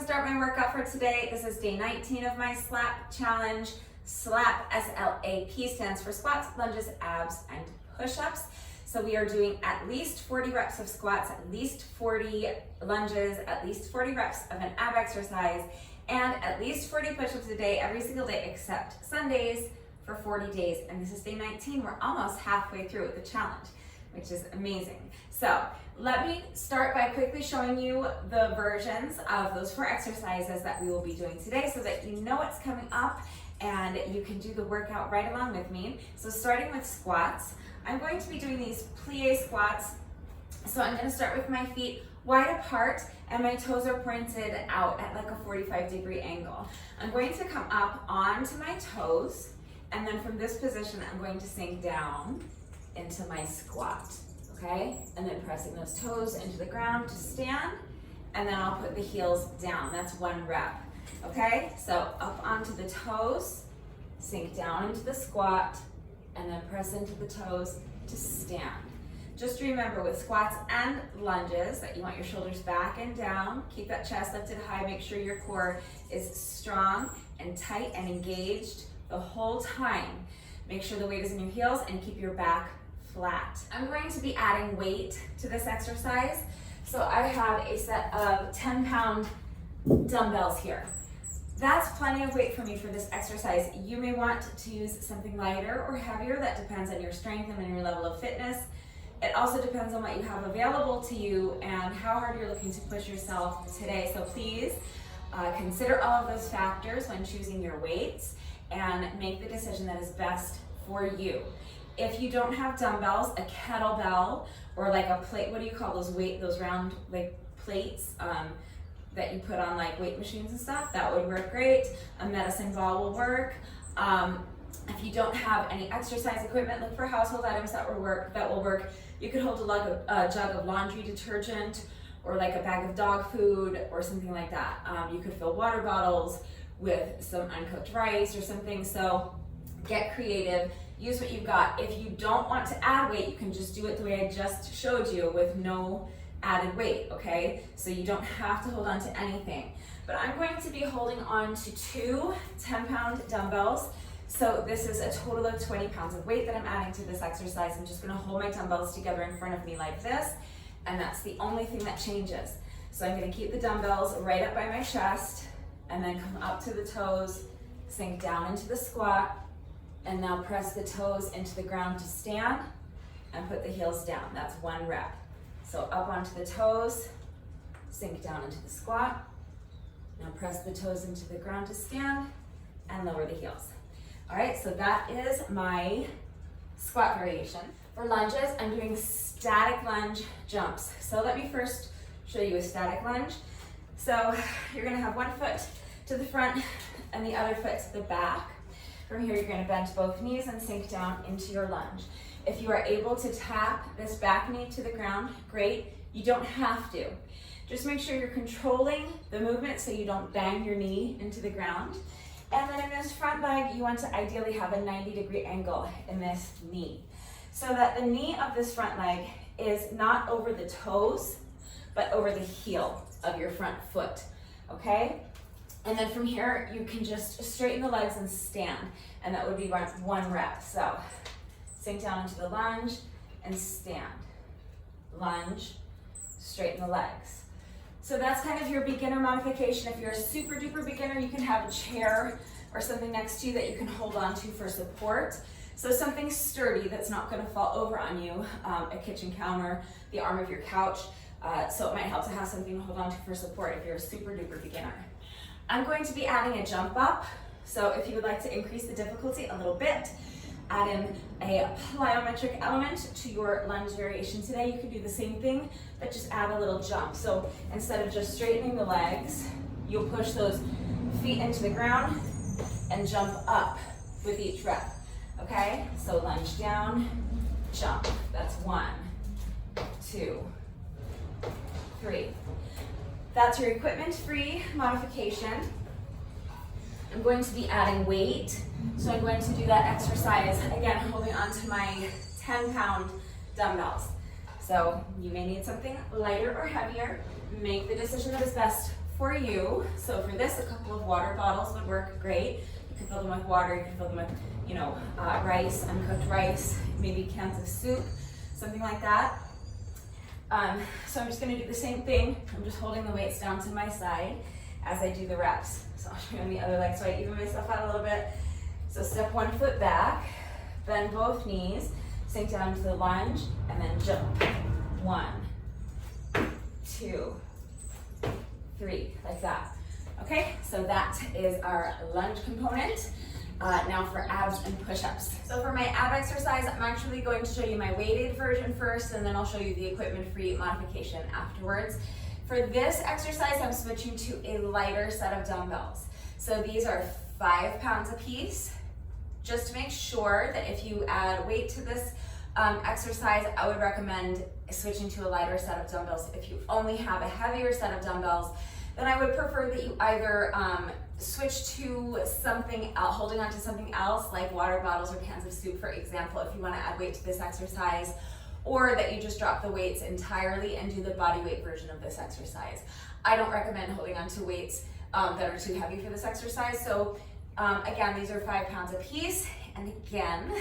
start my workout for today. This is day 19 of my SLAP challenge. SLAP, S-L-A-P, stands for squats, lunges, abs, and push-ups. So we are doing at least 40 reps of squats, at least 40 lunges, at least 40 reps of an ab exercise, and at least 40 push-ups a day, every single day except Sundays for 40 days. And this is day 19. We're almost halfway through the challenge, which is amazing. So let me start by quickly showing you the versions of those 4 exercises that we will be doing today so that you know what's coming up and you can do the workout right along with me. So starting with squats, I'm going to be doing these plie squats. So I'm going to start with my feet wide apart and my toes are pointed out at like a 45-degree angle. I'm going to come up onto my toes, and then from this position I'm going to sink down into my squat, okay? And then pressing those toes into the ground to stand, and then I'll put the heels down. That's 1 rep, okay? So up onto the toes, sink down into the squat, and then press into the toes to stand. Just remember with squats and lunges that you want your shoulders back and down. Keep that chest lifted high. Make sure your core is strong and tight and engaged the whole time. Make sure the weight is in your heels and keep your back flat. I'm going to be adding weight to this exercise. So I have a set of 10-pound dumbbells here. That's plenty of weight for me for this exercise. You may want to use something lighter or heavier. That depends on your strength and on your level of fitness. It also depends on what you have available to you and how hard you're looking to push yourself today. So please consider all of those factors when choosing your weights and make the decision that is best for you. If you don't have dumbbells, a kettlebell or like a plate, what do you call those round like plates that you put on like weight machines and stuff, that would work great. A medicine ball will work. If you don't have any exercise equipment, look for household items that will work. You could hold a jug of laundry detergent or like a bag of dog food or something like that. You could fill water bottles with some uncooked rice or something. So get creative, use what you've got. If you don't want to add weight, you can just do it the way I just showed you with no added weight, okay? So you don't have to hold on to anything. But I'm going to be holding on to 2 10-pound dumbbells. So this is a total of 20 pounds of weight that I'm adding to this exercise. I'm just gonna hold my dumbbells together in front of me like this, and that's the only thing that changes. So I'm gonna keep the dumbbells right up by my chest, and then come up to the toes, sink down into the squat, and now press the toes into the ground to stand, and put the heels down. That's 1 rep. So up onto the toes, sink down into the squat, now press the toes into the ground to stand, and lower the heels. All right, so that is my squat variation. For lunges, I'm doing static lunge jumps. So let me first show you a static lunge. So you're gonna have 1 foot to the front and the other foot to the back. From here, you're gonna bend both knees and sink down into your lunge. If you are able to tap this back knee to the ground, great. You don't have to. Just make sure you're controlling the movement so you don't bang your knee into the ground. And then in this front leg, you want to ideally have a 90-degree angle in this knee, so that the knee of this front leg is not over the toes, but over the heel of your front foot, okay? And then from here, you can just straighten the legs and stand, and that would be 1 rep. So sink down into the lunge and stand. Lunge, straighten the legs. So that's kind of your beginner modification. If you're a super duper beginner, you can have a chair or something next to you that you can hold on to for support. So something sturdy that's not gonna fall over on you, a kitchen counter, the arm of your couch. So it might help to have something to hold on to for support if you're a super duper beginner. I'm going to be adding a jump up. So if you would like to increase the difficulty a little bit, add in a plyometric element to your lunge variation today. You can do the same thing, but just add a little jump. So instead of just straightening the legs, you'll push those feet into the ground and jump up with each rep, okay? So lunge down, jump. That's 1, 2, 3. That's your equipment-free modification. I'm going to be adding weight. So I'm going to do that exercise, again, holding onto my 10-pound dumbbells. So you may need something lighter or heavier. Make the decision that is best for you. So for this, a couple of water bottles would work great. You can fill them with water, you can fill them with, rice, uncooked rice, maybe cans of soup, something like that. So I'm just gonna do the same thing. I'm just holding the weights down to my side as I do the reps. So I'll show you on the other leg, so I even myself out a little bit. So step one foot back, bend both knees, sink down into the lunge, and then jump. 1, 2, 3, like that. Okay, so that is our lunge component. Now for abs and push-ups. So for my ab exercise, I'm actually going to show you my weighted version first, and then I'll show you the equipment-free modification afterwards. For this exercise, I'm switching to a lighter set of dumbbells. So these are 5 pounds a piece. Just to make sure that if you add weight to this exercise, I would recommend switching to a lighter set of dumbbells. If you only have a heavier set of dumbbells, then I would prefer that you either switch to something else, holding on to something else like water bottles or cans of soup, for example, if you want to add weight to this exercise, or that you just drop the weights entirely and do the body weight version of this exercise. I don't recommend holding on to weights that are too heavy for this exercise. So again, these are 5 pounds a piece, and again,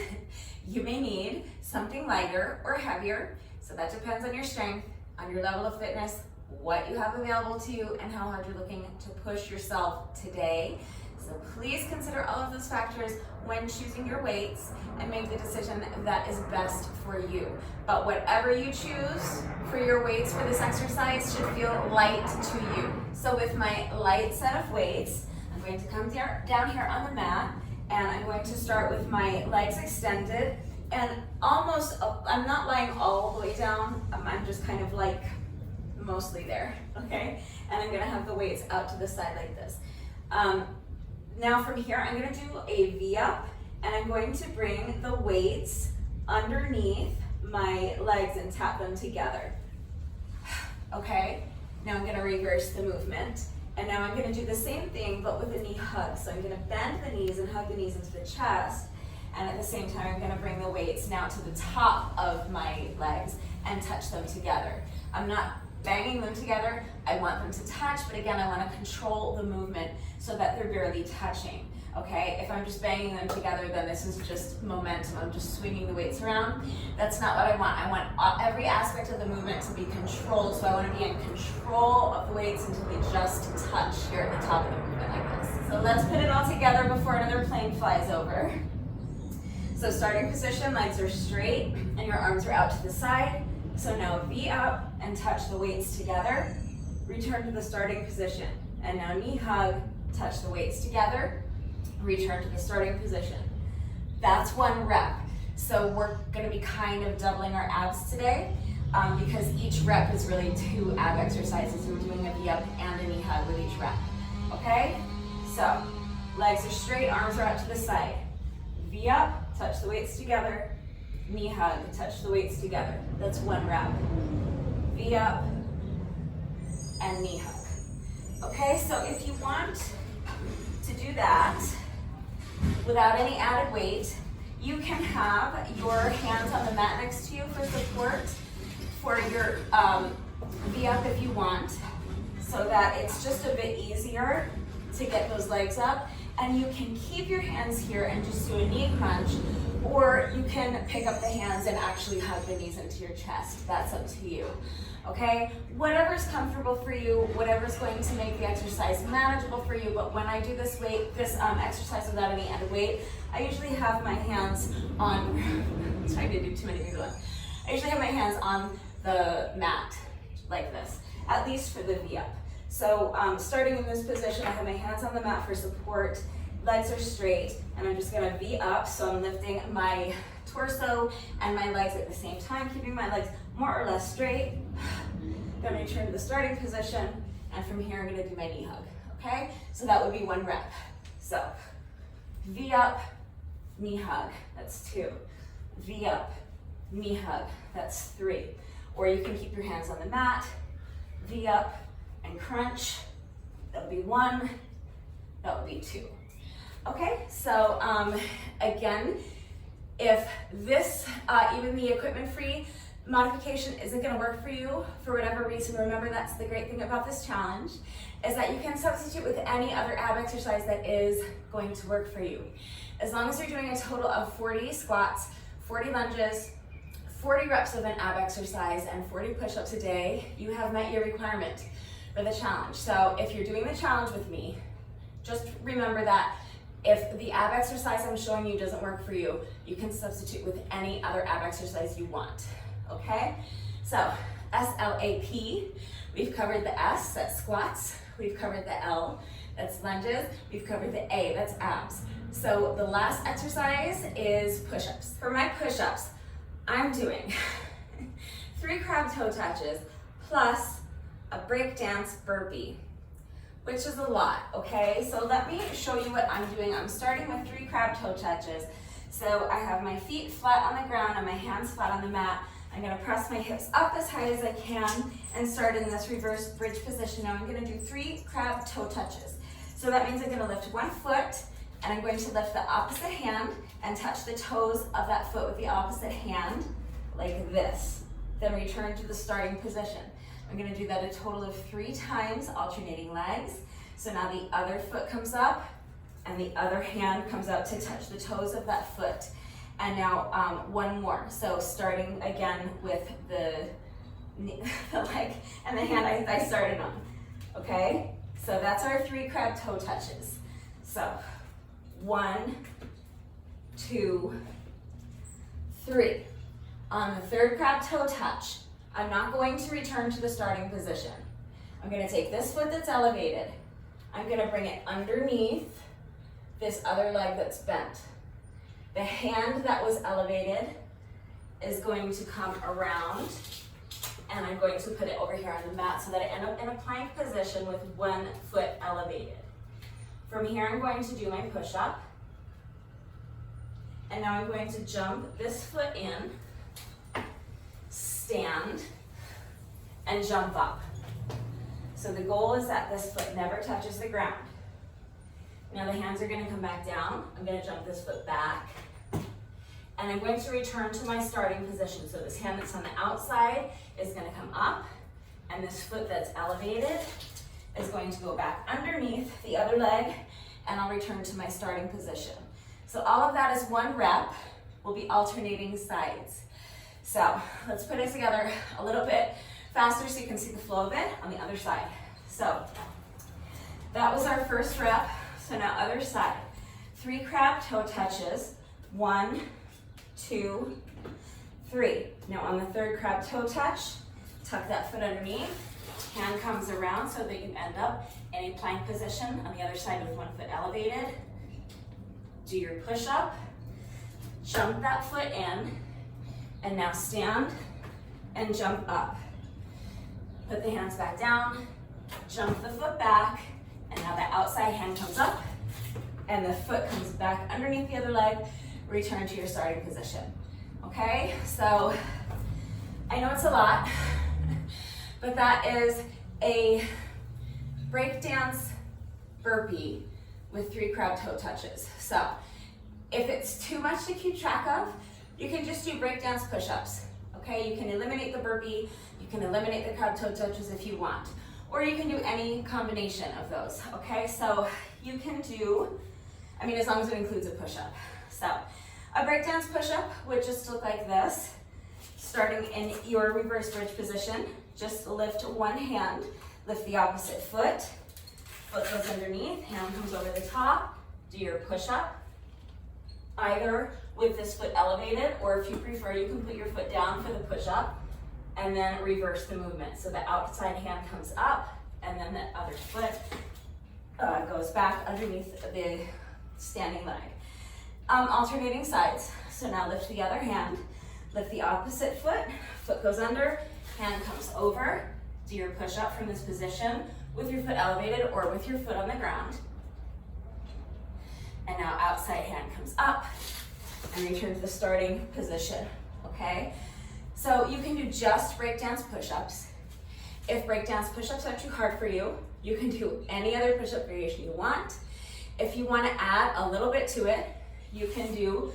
you may need something lighter or heavier. So that depends on your strength, on your level of fitness, what you have available to you, and how hard you're looking to push yourself today. So please consider all of those factors when choosing your weights and make the decision that is best for you. But whatever you choose for your weights for this exercise should feel light to you. So with my light set of weights, I'm going to come down here on the mat, and I'm going to start with my legs extended, and I'm not lying all the way down, I'm just kind of like mostly there, okay? And I'm gonna have the weights out to the side like this. Now from here, I'm gonna do a V-up, and I'm going to bring the weights underneath my legs and tap them together. Okay, now I'm gonna reverse the movement. And now I'm gonna do the same thing, but with a knee hug. So I'm gonna bend the knees and hug the knees into the chest. And at the same time, I'm gonna bring the weights now to the top of my legs and touch them together. I'm not banging them together. I want them to touch, but again, I wanna control the movement so that they're barely touching, okay? If I'm just banging them together, then this is just momentum. I'm just swinging the weights around. That's not what I want. I want every aspect of the movement to be controlled, so I wanna be in control of the weights until they just touch here at the top of the movement like this. So let's put it all together before another plane flies over. So starting position, legs are straight, and your arms are out to the side. So now V up and touch the weights together. Return to the starting position. And now knee hug, touch the weights together. Return to the starting position. That's 1 rep. So we're gonna be kind of doubling our abs today because each rep is really 2 ab exercises. We're doing a V up and a knee hug with each rep, okay? So legs are straight, arms are out to the side. V up, touch the weights together. Knee hug, touch the weights together. That's 1 rep. V up and knee hug. Okay, so if you want to do that without any added weight, you can have your hands on the mat next to you for support for your V up if you want, so that it's just a bit easier to get those legs up. And you can keep your hands here and just do a knee crunch, or you can pick up the hands and actually hug the knees into your chest. That's up to you, okay? Whatever's comfortable for you, whatever's going to make the exercise manageable for you, but when I do this exercise without any added weight, I usually have my hands on, I'm trying to do too many things at once. I usually have my hands on the mat like this, at least for the V-up. So starting in this position, I have my hands on the mat for support, legs are straight, and I'm just gonna V up, so I'm lifting my torso and my legs at the same time, keeping my legs more or less straight. Then return to the starting position, and from here I'm gonna do my knee hug, okay? So that would be 1 rep. So V up, knee hug, that's 2. V up, knee hug, that's 3. Or you can keep your hands on the mat, V up, and crunch, that would be 1, that would be 2. Okay, so again, if this, even the equipment-free modification isn't gonna work for you for whatever reason, remember that's the great thing about this challenge, is that you can substitute with any other ab exercise that is going to work for you. As long as you're doing a total of 40 squats, 40 lunges, 40 reps of an ab exercise, and 40 push-ups a day, you have met your requirement for the challenge. So if you're doing the challenge with me, just remember that if the ab exercise I'm showing you doesn't work for you, you can substitute with any other ab exercise you want, okay? So SLAP, we've covered the S, that's squats. We've covered the L, that's lunges. We've covered the A, that's abs. So the last exercise is push-ups. For my push-ups, I'm doing 3 crab toe touches plus a breakdance burpee, which is a lot, okay? So let me show you what I'm doing. I'm starting with 3 crab toe touches. So I have my feet flat on the ground and my hands flat on the mat. I'm gonna press my hips up as high as I can and start in this reverse bridge position. Now I'm gonna do 3 crab toe touches. So that means I'm gonna lift one foot and I'm going to lift the opposite hand and touch the toes of that foot with the opposite hand like this. Then return to the starting position. I'm gonna do that a total of 3 times, alternating legs. So now the other foot comes up and the other hand comes out to touch the toes of that foot. And now one more. So starting again with the leg and the hand I started on, okay? So that's our 3 crab toe touches. So 1, 2, 3. On the 3rd crab toe touch, I'm not going to return to the starting position. I'm gonna take this foot that's elevated. I'm gonna bring it underneath this other leg that's bent. The hand that was elevated is going to come around and I'm going to put it over here on the mat so that I end up in a plank position with one foot elevated. From here, I'm going to do my push-up. And now I'm going to jump this foot in, stand, and jump up. So the goal is that this foot never touches the ground. Now the hands are gonna come back down. I'm gonna jump this foot back. And I'm going to return to my starting position. So this hand that's on the outside is gonna come up, and this foot that's elevated is going to go back underneath the other leg, and I'll return to my starting position. So all of that is 1 rep. We'll be alternating sides. So let's put it together a little bit faster so you can see the flow of it on the other side. So that was our first rep. So now other side. 3 crab toe touches. 1, 2, 3. Now on the 3rd crab toe touch, tuck that foot underneath. Hand comes around so that you end up in a plank position on the other side with 1 foot elevated. Do your push-up. Jump that foot in. And now stand and jump up. Put the hands back down, jump the foot back, and now the outside hand comes up, and the foot comes back underneath the other leg, return to your starting position. Okay, so I know it's a lot, but that is a breakdance burpee with 3 crab toe touches. So if it's too much to keep track of, you can just do breakdance push-ups, okay? You can eliminate the burpee, you can eliminate the crab toe touches if you want, or you can do any combination of those, okay? So you can do, as long as it includes a push-up. So a breakdance push-up would just look like this, starting in your reverse bridge position. Just lift 1 hand, lift the opposite foot, foot goes underneath, hand comes over the top, do your push-up, either with this foot elevated, or if you prefer, you can put your foot down for the push-up, and then reverse the movement. So the outside hand comes up, and then the other foot goes back underneath the standing leg. Alternating sides. So now lift the other hand, lift the opposite foot, foot goes under, hand comes over, do your push-up from this position with your foot elevated or with your foot on the ground. And now outside hand comes up and return to the starting position, okay? So you can do just breakdance push-ups. If breakdance push-ups are too hard for you, you can do any other push-up variation you want. If you want to add a little bit to it, you can do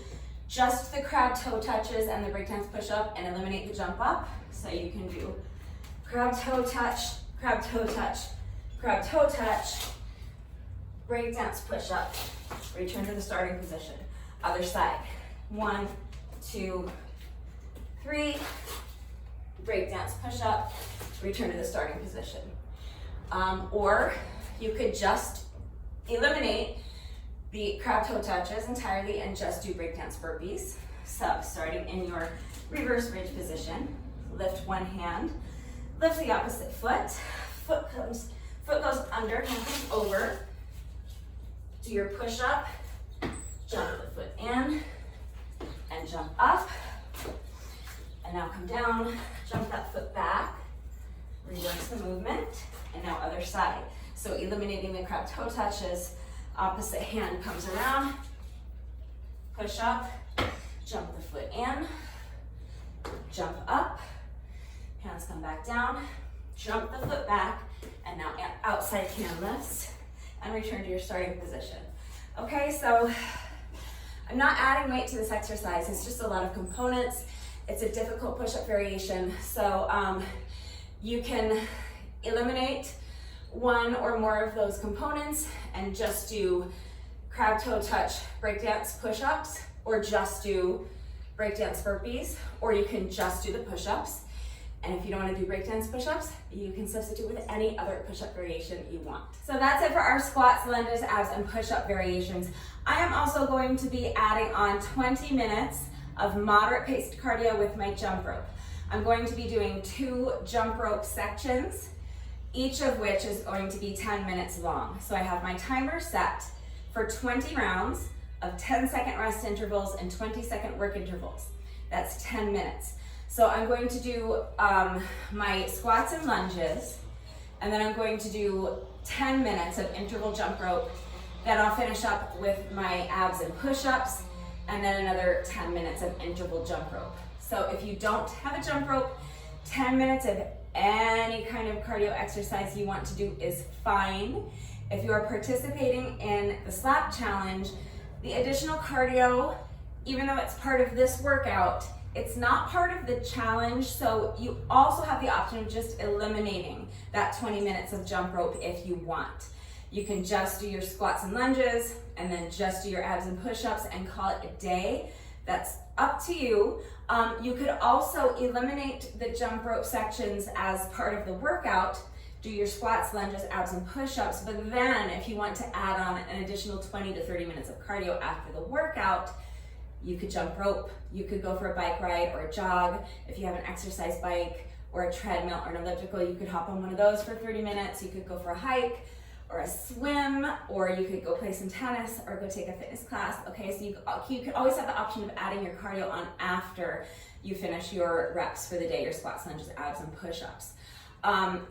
just the crab toe touches and the breakdance push-up and eliminate the jump up. So you can do crab toe touch, crab toe touch, crab toe touch, breakdance push-up, return to the starting position. Other side, 1, 2, 3, breakdance push-up, return to the starting position. Or you could just eliminate the crab toe touches entirely and just do breakdance burpees. So starting in your reverse bridge position, lift one hand, lift the opposite foot, foot goes under, hand comes over, do your push-up, jump the foot in, and jump up, and now come down, jump that foot back, reverse the movement, and now other side. So eliminating the crab toe touches, opposite hand comes around, push up, jump the foot in, jump up, hands come back down, jump the foot back, and now outside hand lifts, and return to your starting position. Okay, so I'm not adding weight to this exercise, it's just a lot of components. It's a difficult push-up variation, so you can eliminate one or more of those components and just do crab toe touch breakdance push-ups, or just do breakdance burpees, or you can just do the push-ups. And if you don't want to do breakdance push-ups, you can substitute with any other push-up variation you want. So that's it for our squats, lunges, abs, and push-up variations. I am also going to be adding on 20 minutes of moderate paced cardio with my jump rope. I'm going to be doing 2 jump rope sections, each of which is going to be 10 minutes long. So I have my timer set for 20 rounds of 10-second rest intervals and 20-second work intervals. That's 10 minutes. So I'm going to do my squats and lunges, and then I'm going to do 10 minutes of interval jump rope. Then I'll finish up with my abs and push-ups, and then another 10 minutes of interval jump rope. So if you don't have a jump rope, 10 minutes of any kind of cardio exercise you want to do is fine. If you are participating in the slap challenge, the additional cardio, even though it's part of this workout, it's not part of the challenge, so you also have the option of just eliminating that 20 minutes of jump rope if you want. You can just do your squats and lunges, and then just do your abs and push-ups and call it a day. That's up to you. You could also eliminate the jump rope sections as part of the workout, do your squats, lunges, abs, and push-ups, but then if you want to add on an additional 20 to 30 minutes of cardio after the workout, you could jump rope, you could go for a bike ride or a jog. If you have an exercise bike or a treadmill or an elliptical, you could hop on one of those for 30 minutes. You could go for a hike or a swim, or you could go play some tennis or go take a fitness class. Okay, so you could always have the option of adding your cardio on after you finish your reps for the day, your squats, lunges, abs, and push-ups.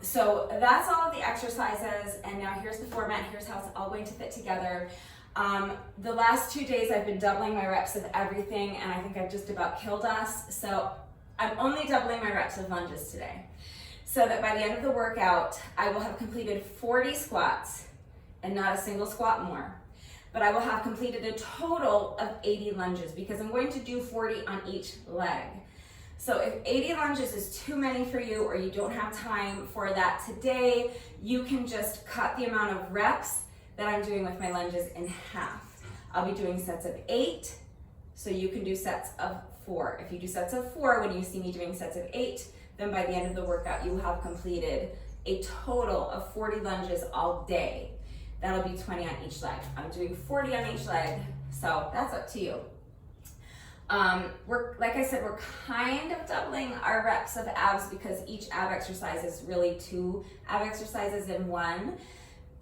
So that's all of the exercises, and now here's the format, here's how it's all going to fit together. The last 2 days I've been doubling my reps of everything, and I think I've just about killed us. So I'm only doubling my reps of lunges today, so that by the end of the workout, I will have completed 40 squats and not a single squat more. But I will have completed a total of 80 lunges because I'm going to do 40 on each leg. So if 80 lunges is too many for you, or you don't have time for that today, you can just cut the amount of reps that I'm doing with my lunges in half. I'll be doing sets of 8, so you can do sets of 4. If you do sets of 4, when you see me doing sets of 8, then by the end of the workout, you will have completed a total of 40 lunges all day. That'll be 20 on each leg. I'm doing 40 on each leg, so that's up to you. Like I said, we're kind of doubling our reps of abs because each ab exercise is really 2 ab exercises in one.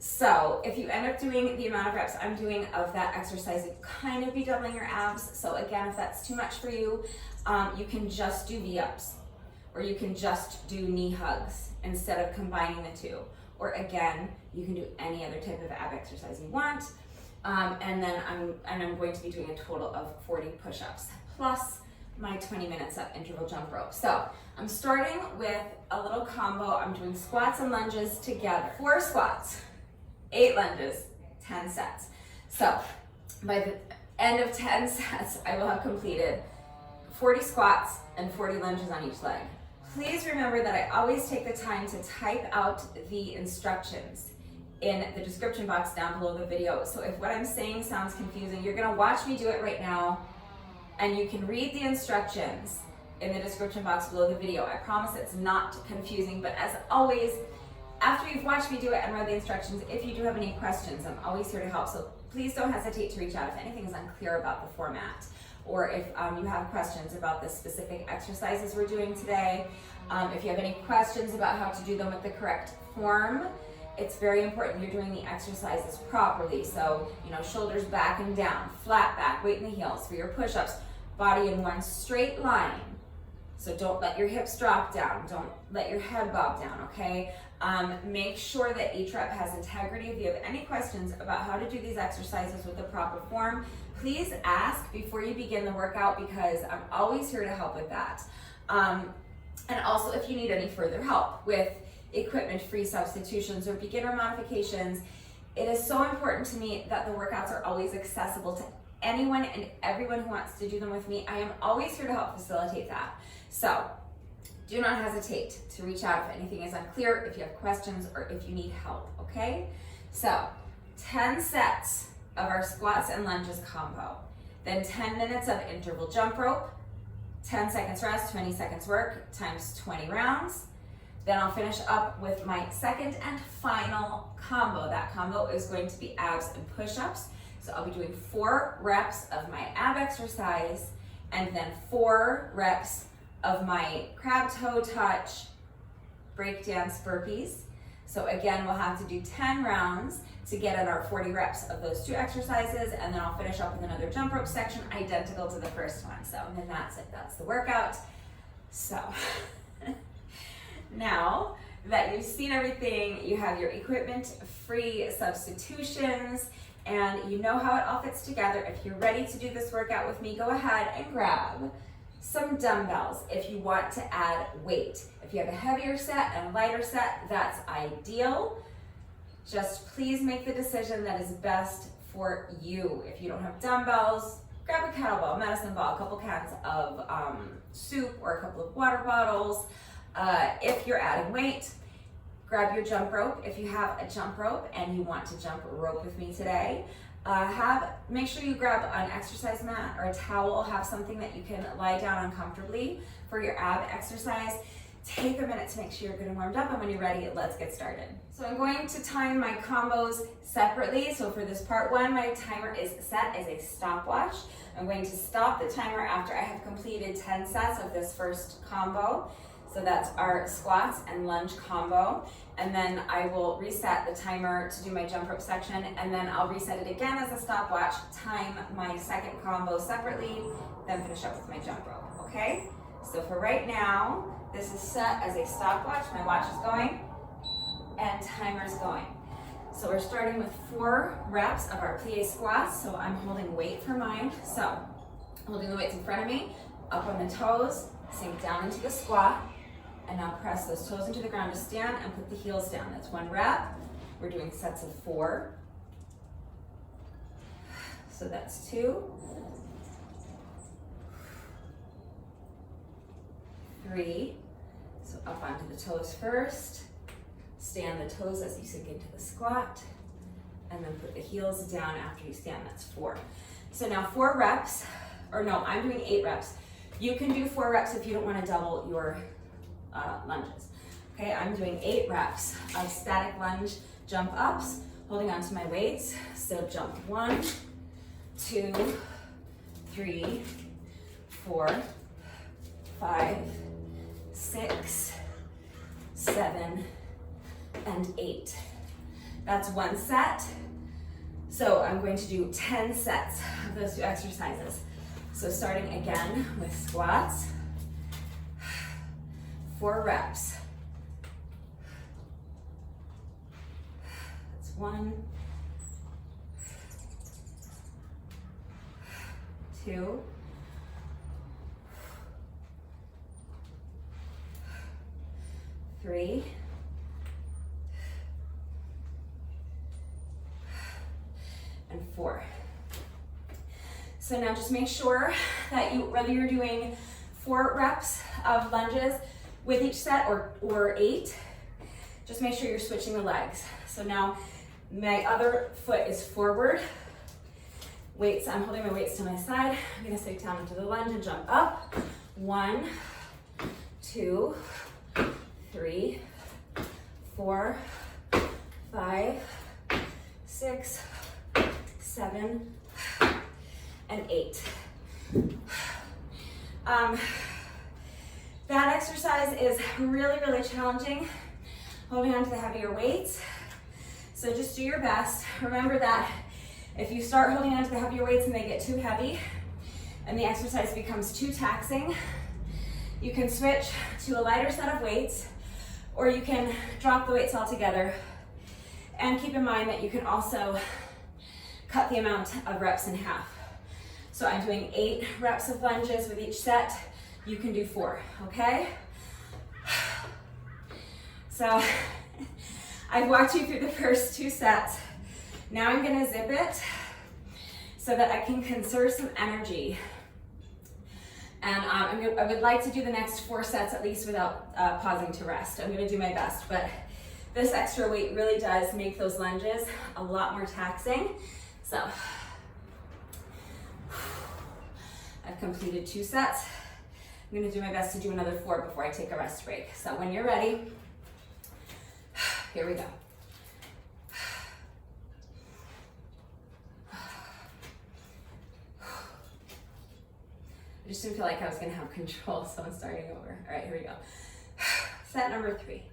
So if you end up doing the amount of reps I'm doing of that exercise, you kind of be doubling your abs. So again, if that's too much for you, you can just do V-ups, or you can just do knee hugs instead of combining the 2. Or again, you can do any other type of ab exercise you want. And then I'm going to be doing a total of 40 push-ups plus my 20 minutes of interval jump rope. So I'm starting with a little combo. I'm doing squats and lunges together. 4 squats, 8 lunges, 10 sets. So end of 10 sets, I will have completed 40 squats and 40 lunges on each leg. Please remember that I always take the time to type out the instructions in the description box down below the video. So if what I'm saying sounds confusing, you're gonna watch me do it right now, and you can read the instructions in the description box below the video. I promise it's not confusing, but as always, after you've watched me do it and read the instructions, if you do have any questions, I'm always here to help. So please don't hesitate to reach out if anything is unclear about the format, or if you have questions about the specific exercises we're doing today. If you have any questions about how to do them with the correct form, it's very important you're doing the exercises properly. So, shoulders back and down, flat back, weight in the heels. For your push-ups, body in one straight line. So don't let your hips drop down. Don't let your head bob down, okay? Make sure that each rep has integrity. If you have any questions about how to do these exercises with the proper form, please ask before you begin the workout, because I'm always here to help with that. And also, if you need any further help with equipment-free substitutions or beginner modifications, it is so important to me that the workouts are always accessible to anyone and everyone who wants to do them with me. I am always here to help facilitate that. So do not hesitate to reach out if anything is unclear, if you have questions, or if you need help, okay? So 10 sets of our squats and lunges combo, then 10 minutes of interval jump rope, 10 seconds rest, 20 seconds work, times 20 rounds. Then I'll finish up with my second and final combo. That combo is going to be abs and push-ups. So I'll be doing 4 reps of my ab exercise, and then 4 reps of my crab toe touch breakdance burpees. So again, we'll have to do 10 rounds to get at our 40 reps of those 2 exercises, and then I'll finish up with another jump rope section identical to the first one. So then that's it, that's the workout. So now that you've seen everything, you have your equipment-free substitutions, and you know how it all fits together. If you're ready to do this workout with me, go ahead and grab some dumbbells if you want to add weight. If you have a heavier set and a lighter set, that's ideal. Just please make the decision that is best for you. If you don't have dumbbells, grab a kettlebell, medicine ball, a couple cans of soup, or a couple of water bottles. If you're adding weight, grab your jump rope. If you have a jump rope and you want to jump rope with me today, make sure you grab an exercise mat or a towel. Have something that you can lie down uncomfortably for your ab exercise. Take a minute to make sure you're good and warmed up, and when you're ready, let's get started. So I'm going to time my combos separately. So for this part 1, my timer is set as a stopwatch. I'm going to stop the timer after I have completed 10 sets of this first combo. So that's our squats and lunge combo. And then I will reset the timer to do my jump rope section, and then I'll reset it again as a stopwatch, time my second combo separately, then finish up with my jump rope, okay? So for right now, this is set as a stopwatch. My watch is going and timer's going. So we're starting with 4 reps of our plie squats. So I'm holding weight for mine. So holding the weights in front of me, up on the toes, sink down into the squat, and now press those toes into the ground to stand and put the heels down. That's 1 rep. We're doing sets of 4. So that's 2, 3. So up onto the toes first. Stand the toes as you sink into the squat, and then put the heels down after you stand. That's 4. So now 4 reps, or no, I'm doing 8 reps. You can do 4 reps if you don't want to double your lunges. Okay, I'm doing 8 reps of static lunge jump ups, holding onto my weights. So jump 1, 2, 3, 4, 5, 6, 7, and 8. That's 1 set. So I'm going to do 10 sets of those 2 exercises. So starting again with squats, 4 reps. That's 1, 2, 3, and 4. So now just make sure that whether you're doing 4 reps of lunges with each set or 8, just make sure you're switching the legs. So now my other foot is forward. Weights, I'm holding my weights to my side. I'm gonna sit down into the lunge and jump up. 1, 2, 3, 4, 5, 6, 7, and 8. That exercise is really, really challenging, holding on to the heavier weights. So just do your best. Remember that if you start holding on to the heavier weights and they get too heavy and the exercise becomes too taxing, you can switch to a lighter set of weights, or you can drop the weights altogether. And keep in mind that you can also cut the amount of reps in half. So I'm doing 8 reps of lunges with each set. You can do 4, okay? So I've walked you through the first 2 sets. Now I'm gonna zip it so that I can conserve some energy. And I would like to do the next 4 sets at least without pausing to rest. I'm gonna do my best, but this extra weight really does make those lunges a lot more taxing. So I've completed 2 sets. I'm gonna do my best to do another 4 before I take a rest break. So when you're ready, here we go. I just didn't feel like I was gonna have control, so I'm starting over. All right, here we go. Set number 3.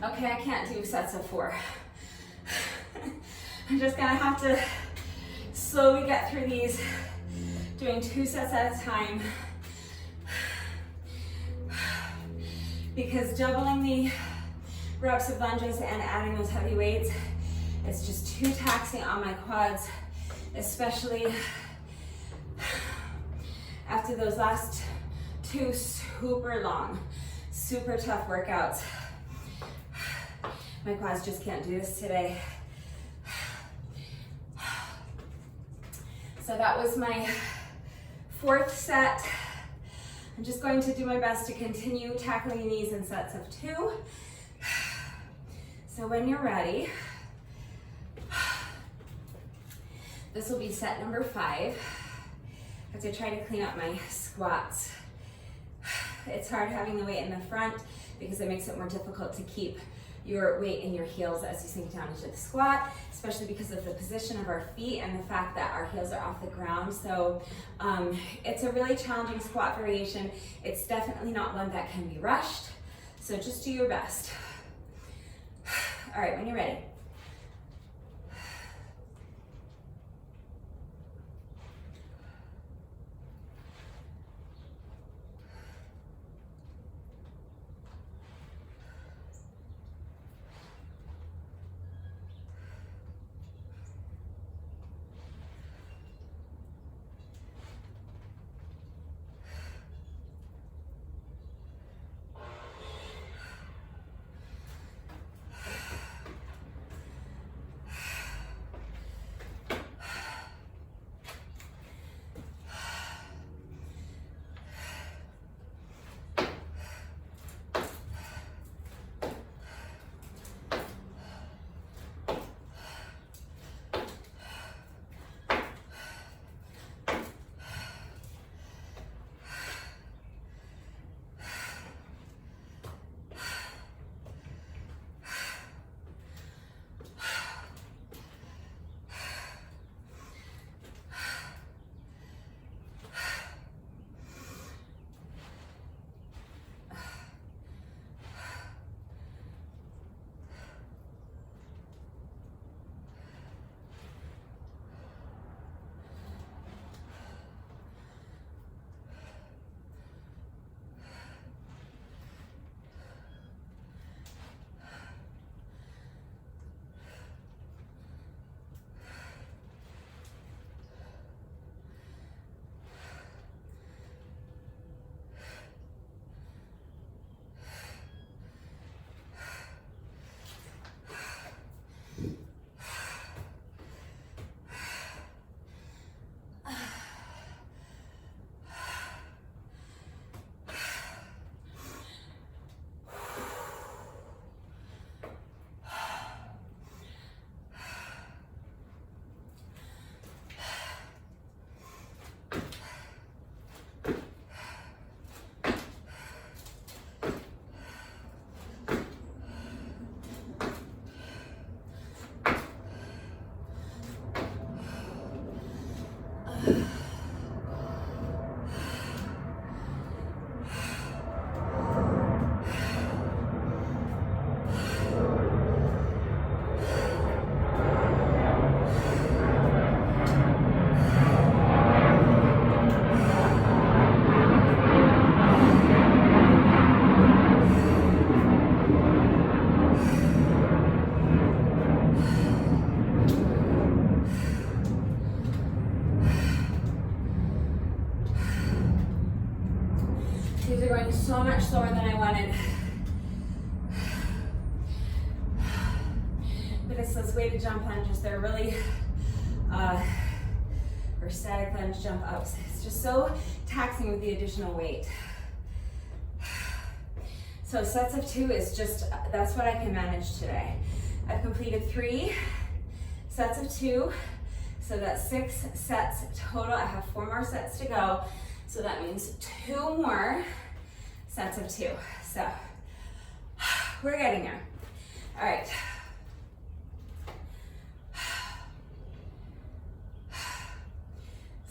Okay, I can't do sets of 4. I'm just gonna have to slowly get through these, doing 2 sets at a time. Because doubling the reps of lunges and adding those heavy weights, it's just too taxing on my quads, especially after those last 2 super long, super tough workouts. My quads just can't do this today. So that was my 4th set. I'm just going to do my best to continue tackling these in sets of 2. So when you're ready, this will be set number 5. I have to try to clean up my squats. It's hard having the weight in the front because it makes it more difficult to keep your weight in your heels as you sink down into the squat, especially because of the position of our feet and the fact that our heels are off the ground. So it's a really challenging squat variation. It's definitely not one that can be rushed. So just do your best. All right, when you're ready. These are going so much slower than I wanted. But it's those weighted jump lunges. They're really, or static lunge jump ups. It's just so taxing with the additional weight. So sets of 2 is just, that's what I can manage today. I've completed 3 sets of 2. So that's 6 sets total. I have 4 more sets to go. So that means 2 more sets of 2. So we're getting there. All right.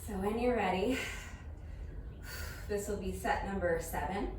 So when you're ready, this will be set number 7.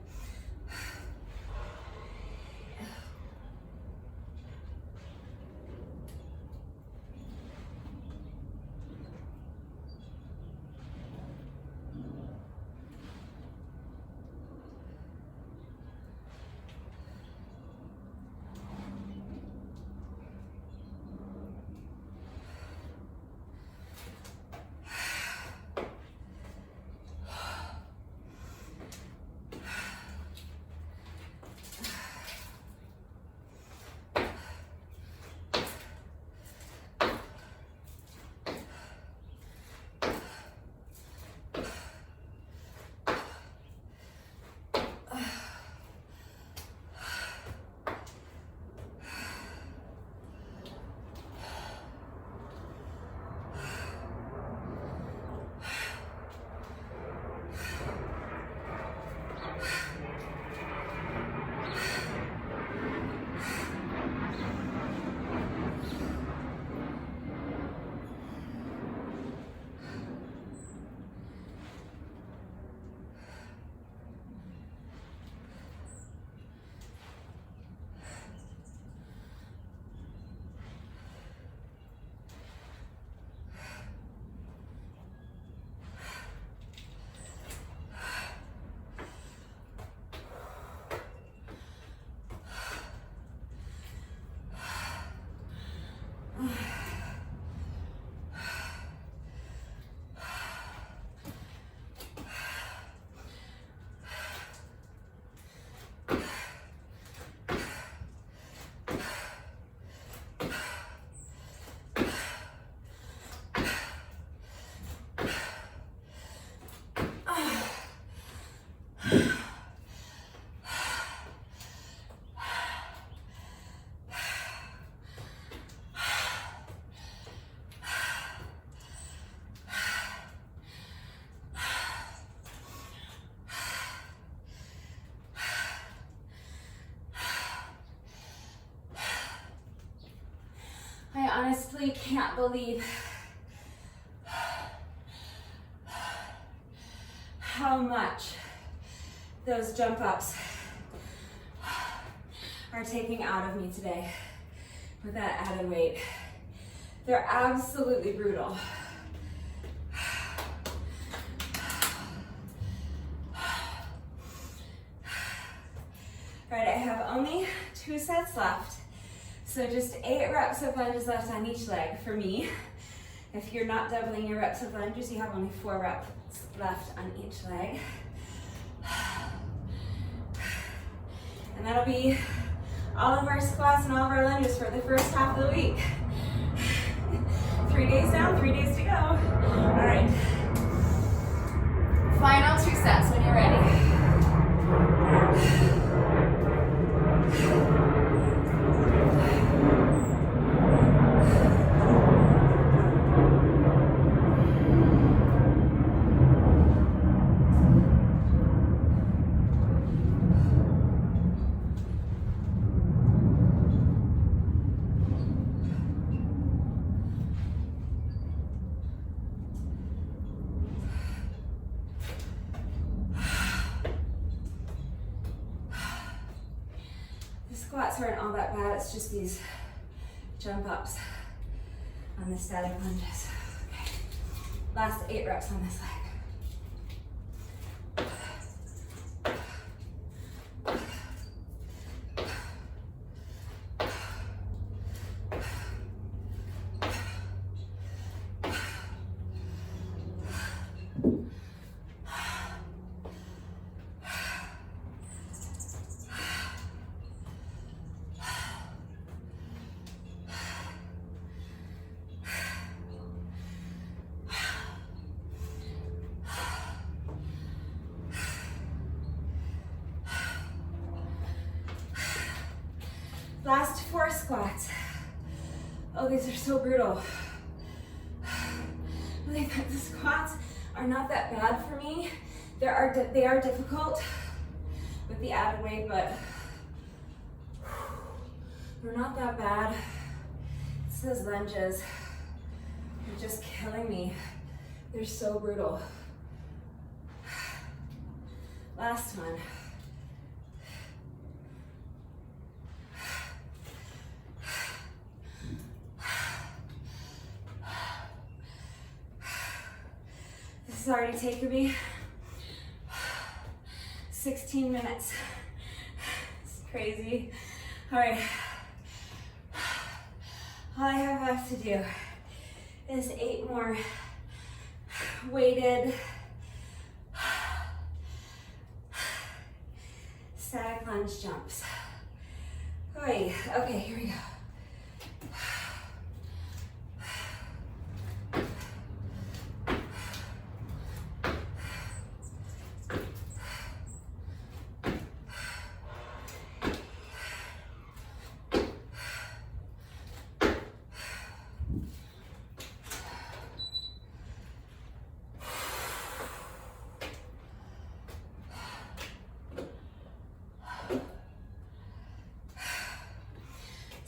honestly can't believe how much those jump ups are taking out of me today with that added weight. They're absolutely brutal. All right, I have only 2 sets left. So just 8 reps of lunges left on each leg for me. If you're not doubling your reps of lunges, you have only 4 reps left on each leg. And that'll be all of our squats and all of our lunges for the first half of the week. 3 days down, 3 days to go. All right. Final 2 sets when you're ready. Squats aren't all that bad, it's just these jump ups on the static lunges. Okay. Last 8 reps on this leg. Last 4 squats. Oh, these are so brutal. The squats are not that bad for me. They are difficult with the added weight, but they're not that bad. It's those lunges. They're just killing me. They're so brutal. Last one. This has already taken me 16 minutes. It's crazy. All right. All I have left to do is 8 more weighted static lunge jumps. Okay, here we go.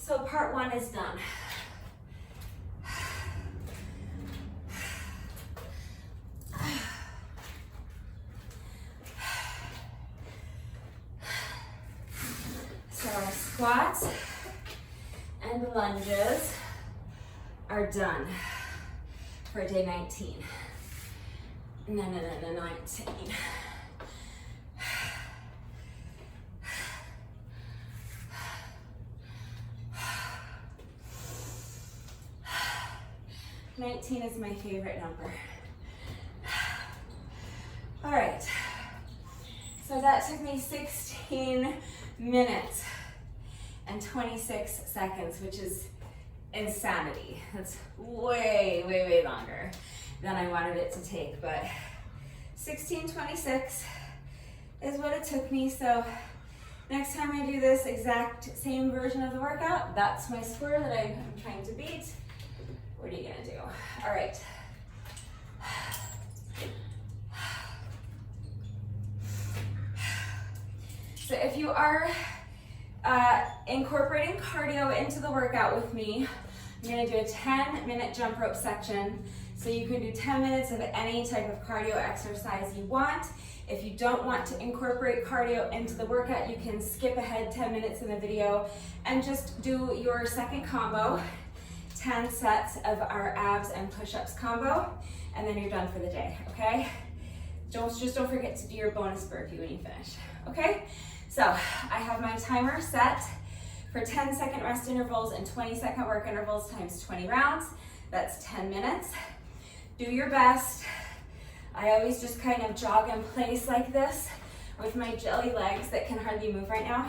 So part 1 is done. So our squats and lunges are done for day 19. No, 19. $19 is my favorite number. All right, so that took me 16 minutes and 26 seconds, which is insanity. That's way longer than I wanted it to take, but 16:26 is what it took me. So next time I do this exact same version of the workout, that's my score that I'm trying to beat. What are you gonna do? All right. So if you are incorporating cardio into the workout with me, I'm gonna do a 10-minute jump rope section. So you can do 10 minutes of any type of cardio exercise you want. If you don't want to incorporate cardio into the workout, you can skip ahead 10 minutes in the video and just do your second combo, 10 sets of our abs and push-ups combo, and then you're done for the day, okay? Just don't forget to do your bonus burpee when you finish, okay? So I have my timer set for 10-second rest intervals and 20-second work intervals times 20 rounds. That's 10 minutes. Do your best. I always just kind of jog in place like this with my jelly legs that can hardly move right now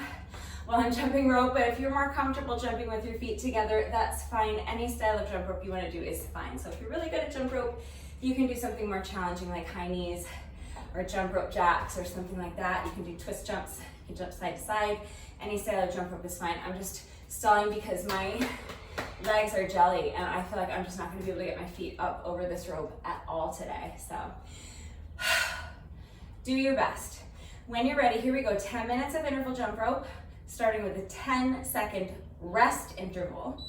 while I'm jumping rope, but if you're more comfortable jumping with your feet together, that's fine. Any style of jump rope you want to do is fine. So if you're really good at jump rope, you can do something more challenging like high knees or jump rope jacks or something like that. You can do twist jumps, you can jump side to side. Any style of jump rope is fine. I'm just stalling because my legs are jelly and I feel like I'm just not going to be able to get my feet up over this rope at all today. So do your best. When you're ready, here we go. 10 minutes of interval jump rope, starting with a 10-second rest interval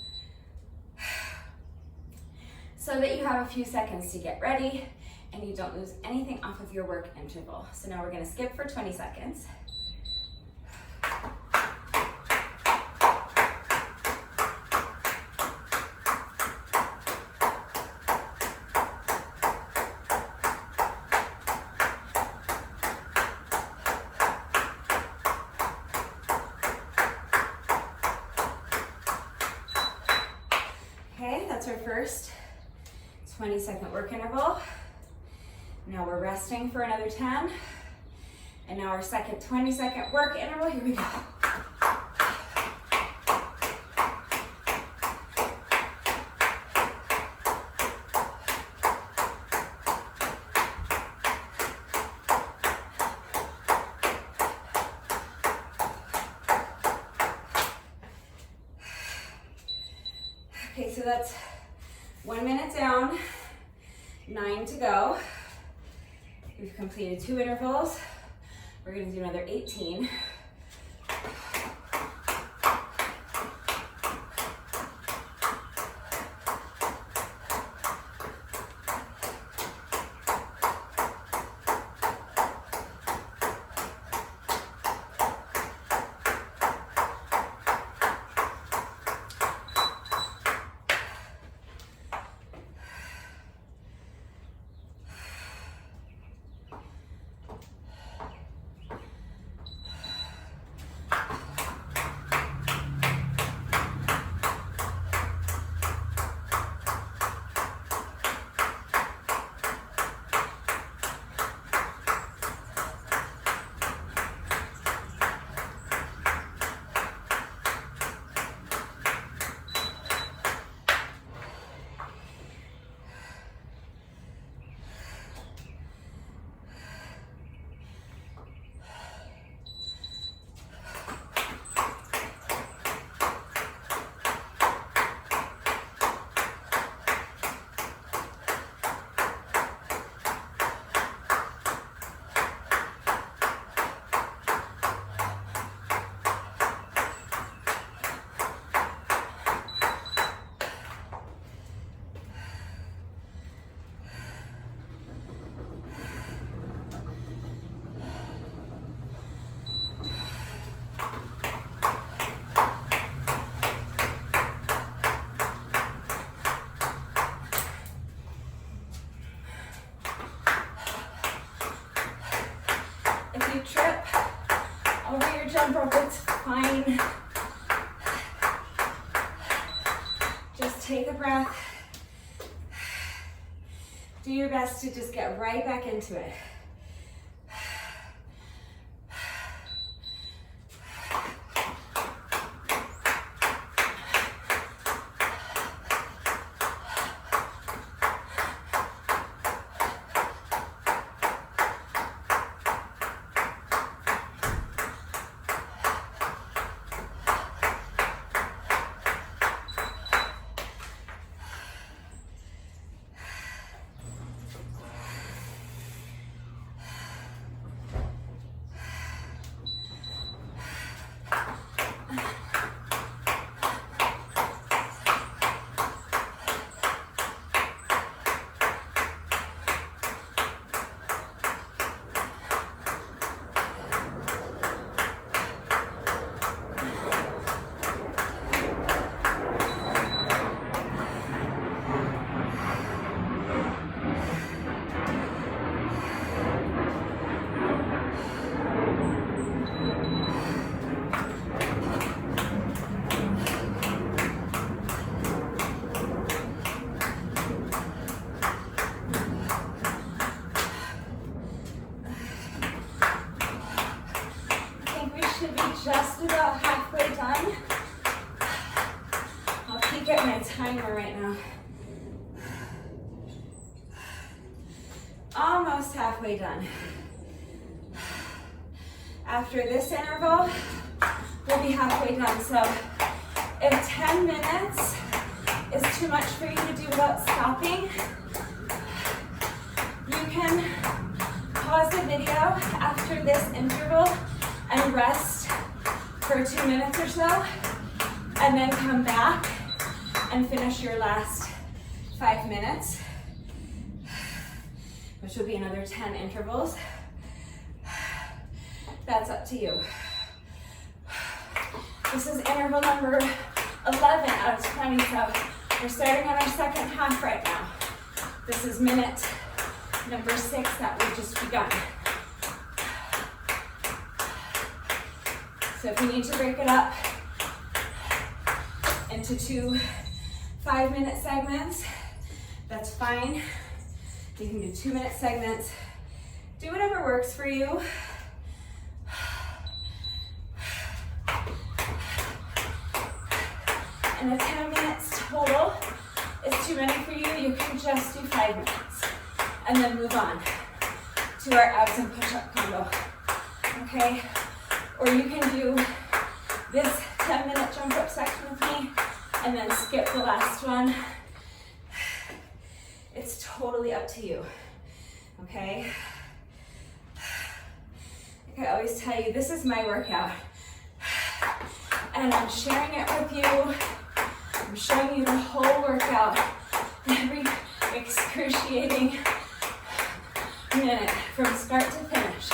so that you have a few seconds to get ready and you don't lose anything off of your work interval. So now we're going to skip for 20 seconds. Okay, that's our first 20-second work interval. Now we're resting for another 10. And now our second 20-second work interval, here we go. Okay, so that's 1 minute down, 9 to go. We've completed 2 intervals. We're going to do another 18. If you trip over your jump rope, it's fine. Just take a breath. Do your best to just get right back into it. should be just about halfway done. I'll peek at my timer right now. Almost halfway done. After this interval, we'll be halfway done. So if 10 minutes is too much for you to do without stopping, you can pause the video after this interval and rest for 2 minutes or so, and then come back and finish your last 5 minutes, which will be another 10 intervals. That's up to you. This is interval number 11 out of 20, so we're starting on our second half right now. This is minute number 6 that we've just begun. So if you need to break it up into 2 5-minute segments, that's fine. You can do 2-minute segments. Do whatever works for you. And if 10 minutes total is too many for you, you can just do 5 minutes and then move on to our abs and push-up combo, okay? Or you can do this 10-minute jump up section with me and then skip the last one. It's totally up to you, okay? Like I always tell you, this is my workout. And I'm sharing it with you. I'm showing you the whole workout, every excruciating minute from start to finish.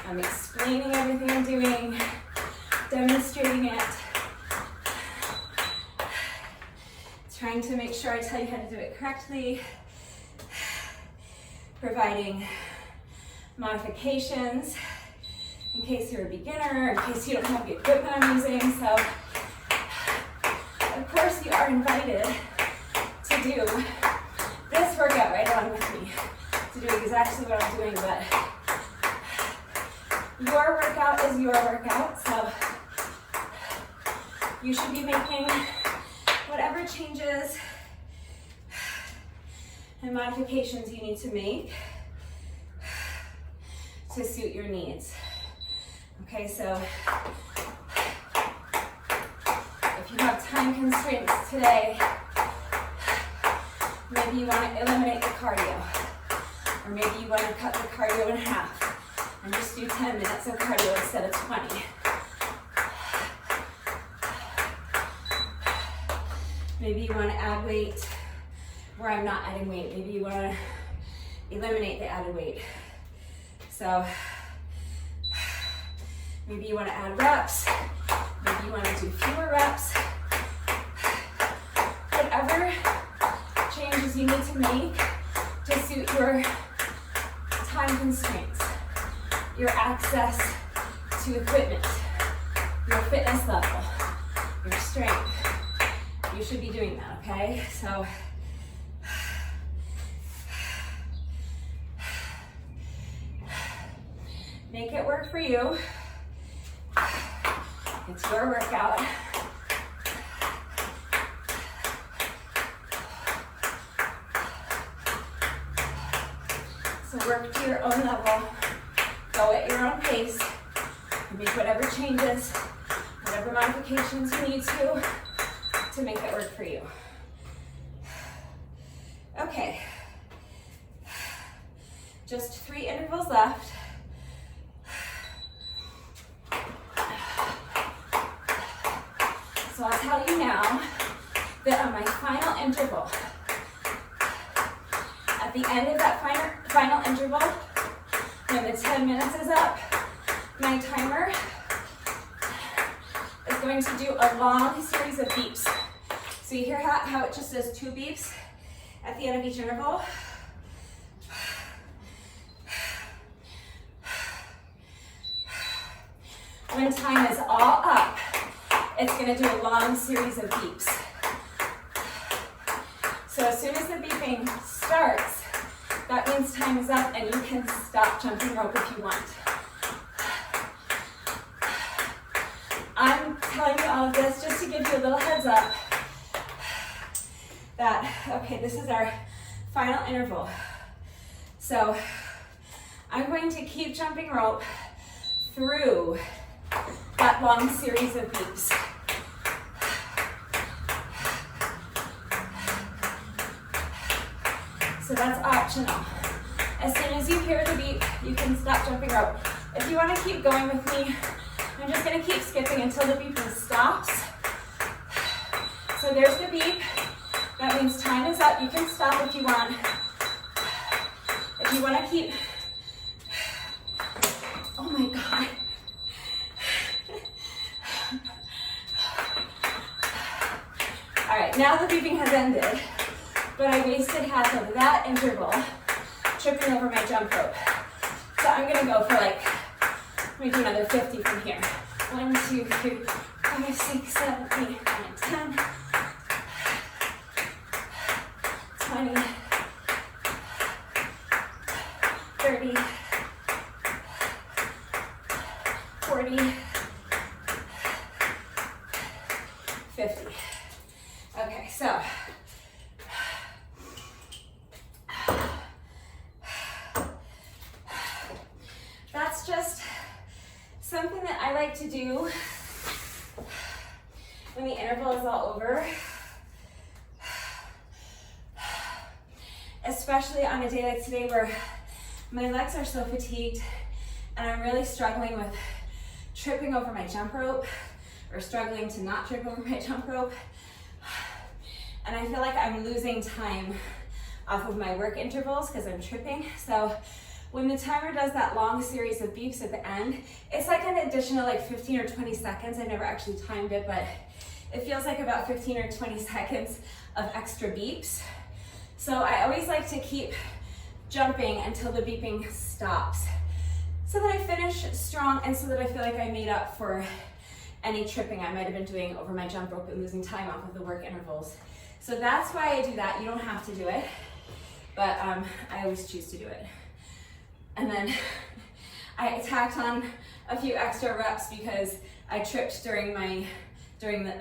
I'm explaining everything I'm doing, demonstrating it, trying to make sure I tell you how to do it correctly, providing modifications in case you're a beginner, in case you don't have the equipment I'm using. So, of course, you are invited to do this workout right along with me, to do exactly what I'm doing, but your workout is your workout, so you should be making whatever changes and modifications you need to make to suit your needs. Okay, so if you have time constraints today, maybe you want to eliminate the cardio, or maybe you want to cut the cardio in half and just do 10 minutes of cardio instead of 20. Maybe you want to add weight where I'm not adding weight. Maybe you want to eliminate the added weight. So maybe you want to add reps. Maybe you want to do fewer reps. Whatever changes you need to make to suit your time constraints, your access to equipment, your fitness level, your strength. You should be doing that, okay? So make it work for you. It's your workout. So work to your own level. Go at your own pace. Make whatever changes, whatever modifications you need to make it work for you. Okay. Just 3 intervals left. So I'll tell you now that on my final interval, at the end of that final interval, when the 10 minutes is up, my timer is going to do a long series of beeps. So you hear how it just does 2 beeps at the end of each interval? When time is all up, it's going to do a long series of beeps. So as soon as the beeping starts, that means time is up and you can stop jumping rope if you want. telling you all of this just to give you a little heads up that, okay, this is our final interval. So I'm going to keep jumping rope through that long series of beeps. So that's optional. As soon as you hear the beep, you can stop jumping rope. If you want to keep going with me, I'm just going to keep skipping until the beeping stops. So there's the beep. That means time is up. You can stop if you want. If you want to keep, oh my God. All right, now the beeping has ended, but I wasted half of that interval tripping over my jump rope. So I'm gonna go for like, let me do another 50 from here. 1, 2, 3, 5, 6, 7, 8, 9, 10, 20, 30, 40, 50. Okay, so that's just something that I like to do when the interval is all over, especially on a day like today where my legs are so fatigued and I'm really struggling with tripping over my jump rope or struggling to not trip over my jump rope. And I feel like I'm losing time off of my work intervals because I'm tripping. So when the timer does that long series of beeps at the end, it's like an additional like 15 or 20 seconds. I never actually timed it, but it feels like about 15 or 20 seconds of extra beeps. So I always like to keep jumping until the beeping stops so that I finish strong and so that I feel like I made up for any tripping I might have been doing over my jump rope and losing time off of the work intervals. So that's why I do that. You don't have to do it, but I always choose to do it. And then I tacked on a few extra reps because I tripped during the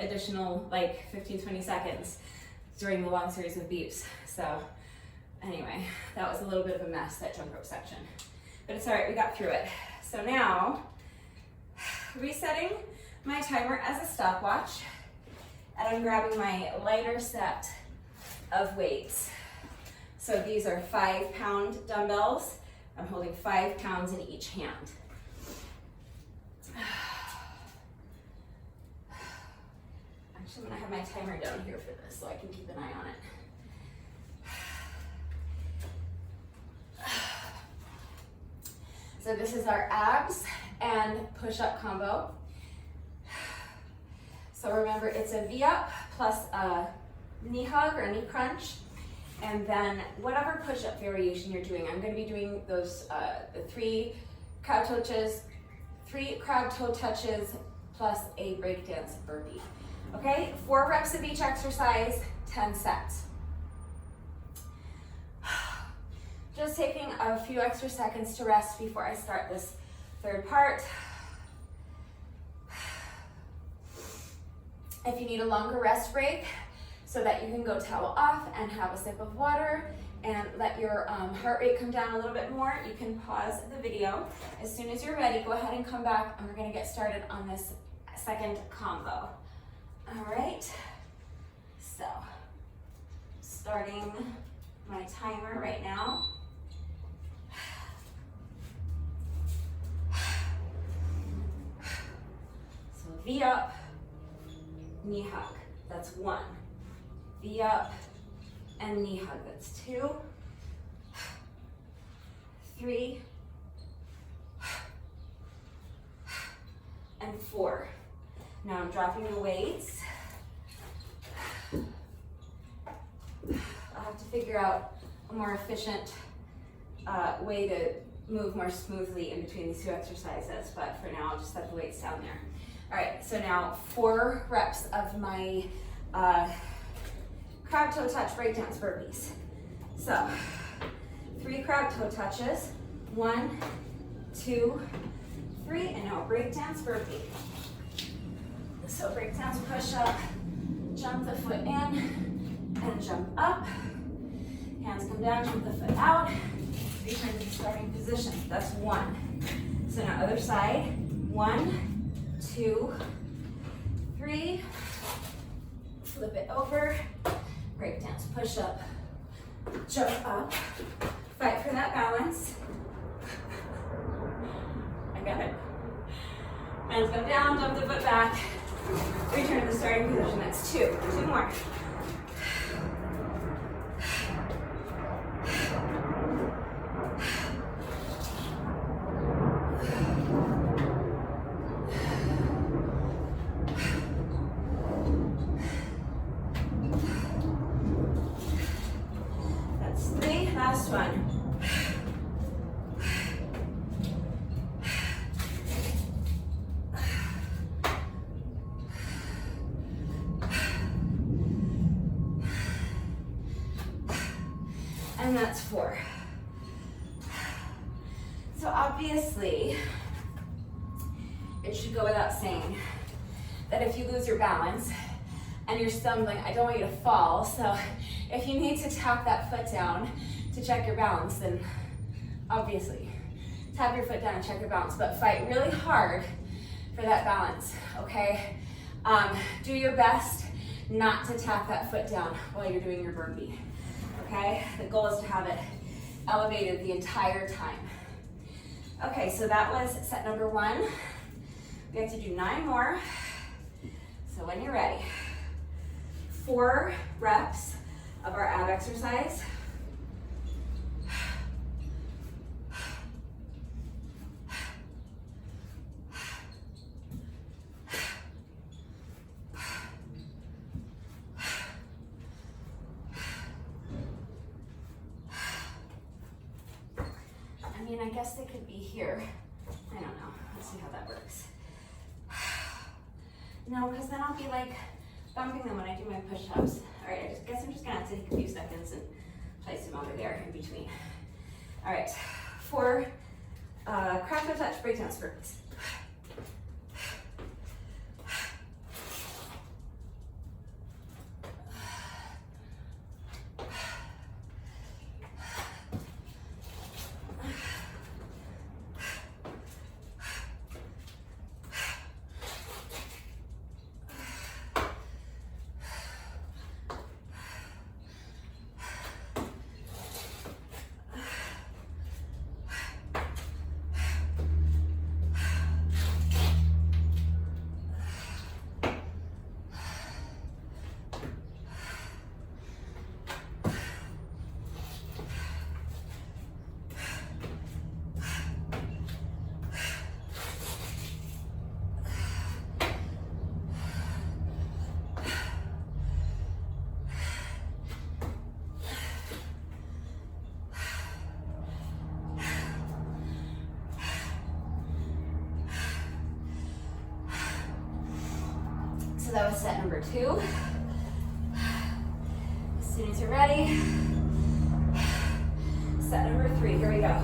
additional like 15, 20 seconds during the long series of beeps. So anyway, that was a little bit of a mess, that jump rope section. But it's all right, we got through it. So now, resetting my timer as a stopwatch, and I'm grabbing my lighter set of weights. So these are 5-pound dumbbells. I'm holding 5 pounds in each hand. Actually, I'm gonna have my timer down here for this so I can keep an eye on it. So this is our abs and push-up combo. So remember, it's a V-up plus a knee hug or a knee crunch, and then whatever push-up variation you're doing. I'm going to be doing those the 3 crab toe touches plus a breakdance burpee. Okay, 4 reps of each exercise, 10 sets. Just taking a few extra seconds to rest before I start this third part. If you need a longer rest break so that you can go towel off and have a sip of water and let your heart rate come down a little bit more, you can pause the video. As soon as you're ready, go ahead and come back and we're gonna get started on this second combo. All right, so starting my timer right now. So V up, knee hug, that's 1. V up and knee hug, that's 2. 3. And 4. Now I'm dropping the weights. I'll have to figure out a more efficient way to move more smoothly in between these 2 exercises, but for now I'll just set the weights down there. All right, so now 4 reps of my crab toe touch breakdance burpees. So 3 crab toe touches, 1, 2, 3, and now breakdance burpee. So breakdance push-up, jump the foot in, and jump up. Hands come down, jump the foot out. Return to the starting position. That's one. So now other side. 1, 2, 3. Flip it over. Breakdance push-up, jump up. Fight for that balance. I got it. Hands come down, jump the foot back. Return to the starting position. That's 2. 2 more. That's 3. Last one. And that's 4. So obviously, it should go without saying that if you lose your balance and you're stumbling, I don't want you to fall. So if you need to tap that foot down to check your balance, then obviously tap your foot down and check your balance, but fight really hard for that balance, okay? Do your best not to tap that foot down while you're doing your burpee. Okay, the goal is to have it elevated the entire time. Okay, so that was set number 1. We have to do 9 more. So when you're ready, 4 reps of our ab exercise. I guess they could be here. I don't know. Let's see how that works. No, because then I'll be like bumping them when I do my push-ups. All right, I guess I'm just gonna have to take a few seconds and place them over there in between. All right, 4 crack foot touch breakdance burpees. So that was set number 2. As soon as you're ready, set number 3, here we go.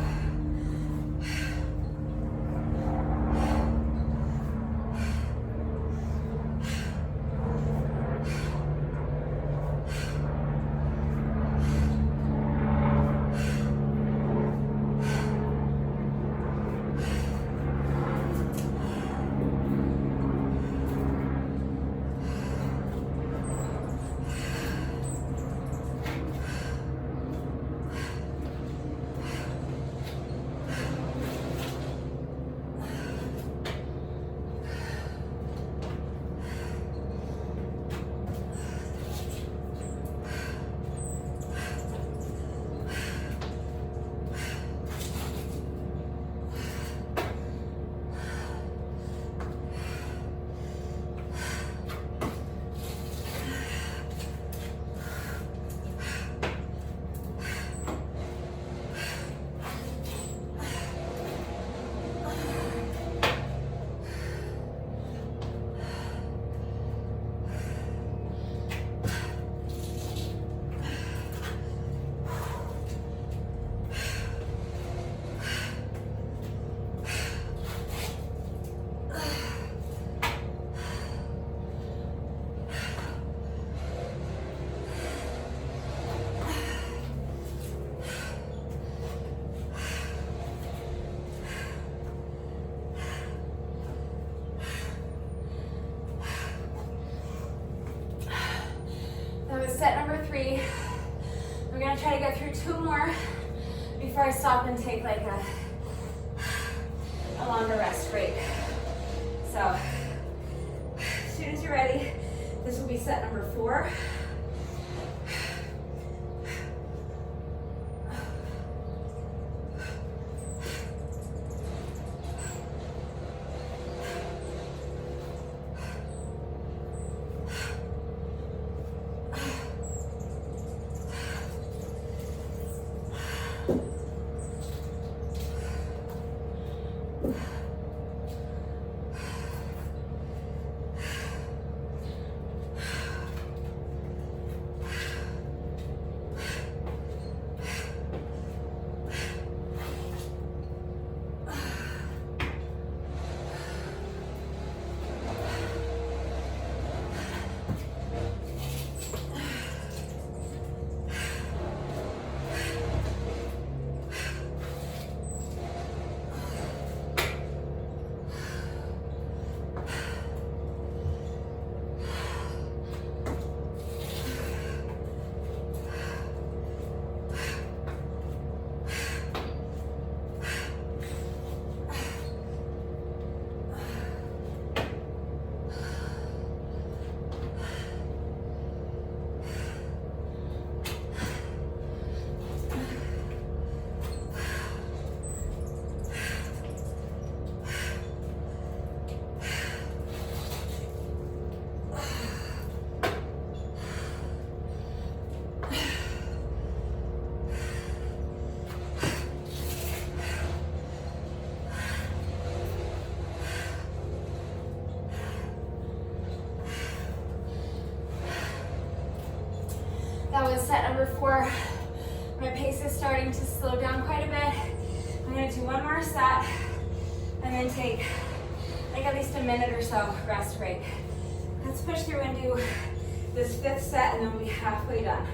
try to get through 2 more before I stop and take like a longer rest break. So, as soon as you're ready, this will be set number 4. That was set number 4. My pace is starting to slow down quite a bit. I'm gonna do 1 more set and then take like at least a minute or so rest break. Let's push through and do this 5th set and then we'll be halfway done.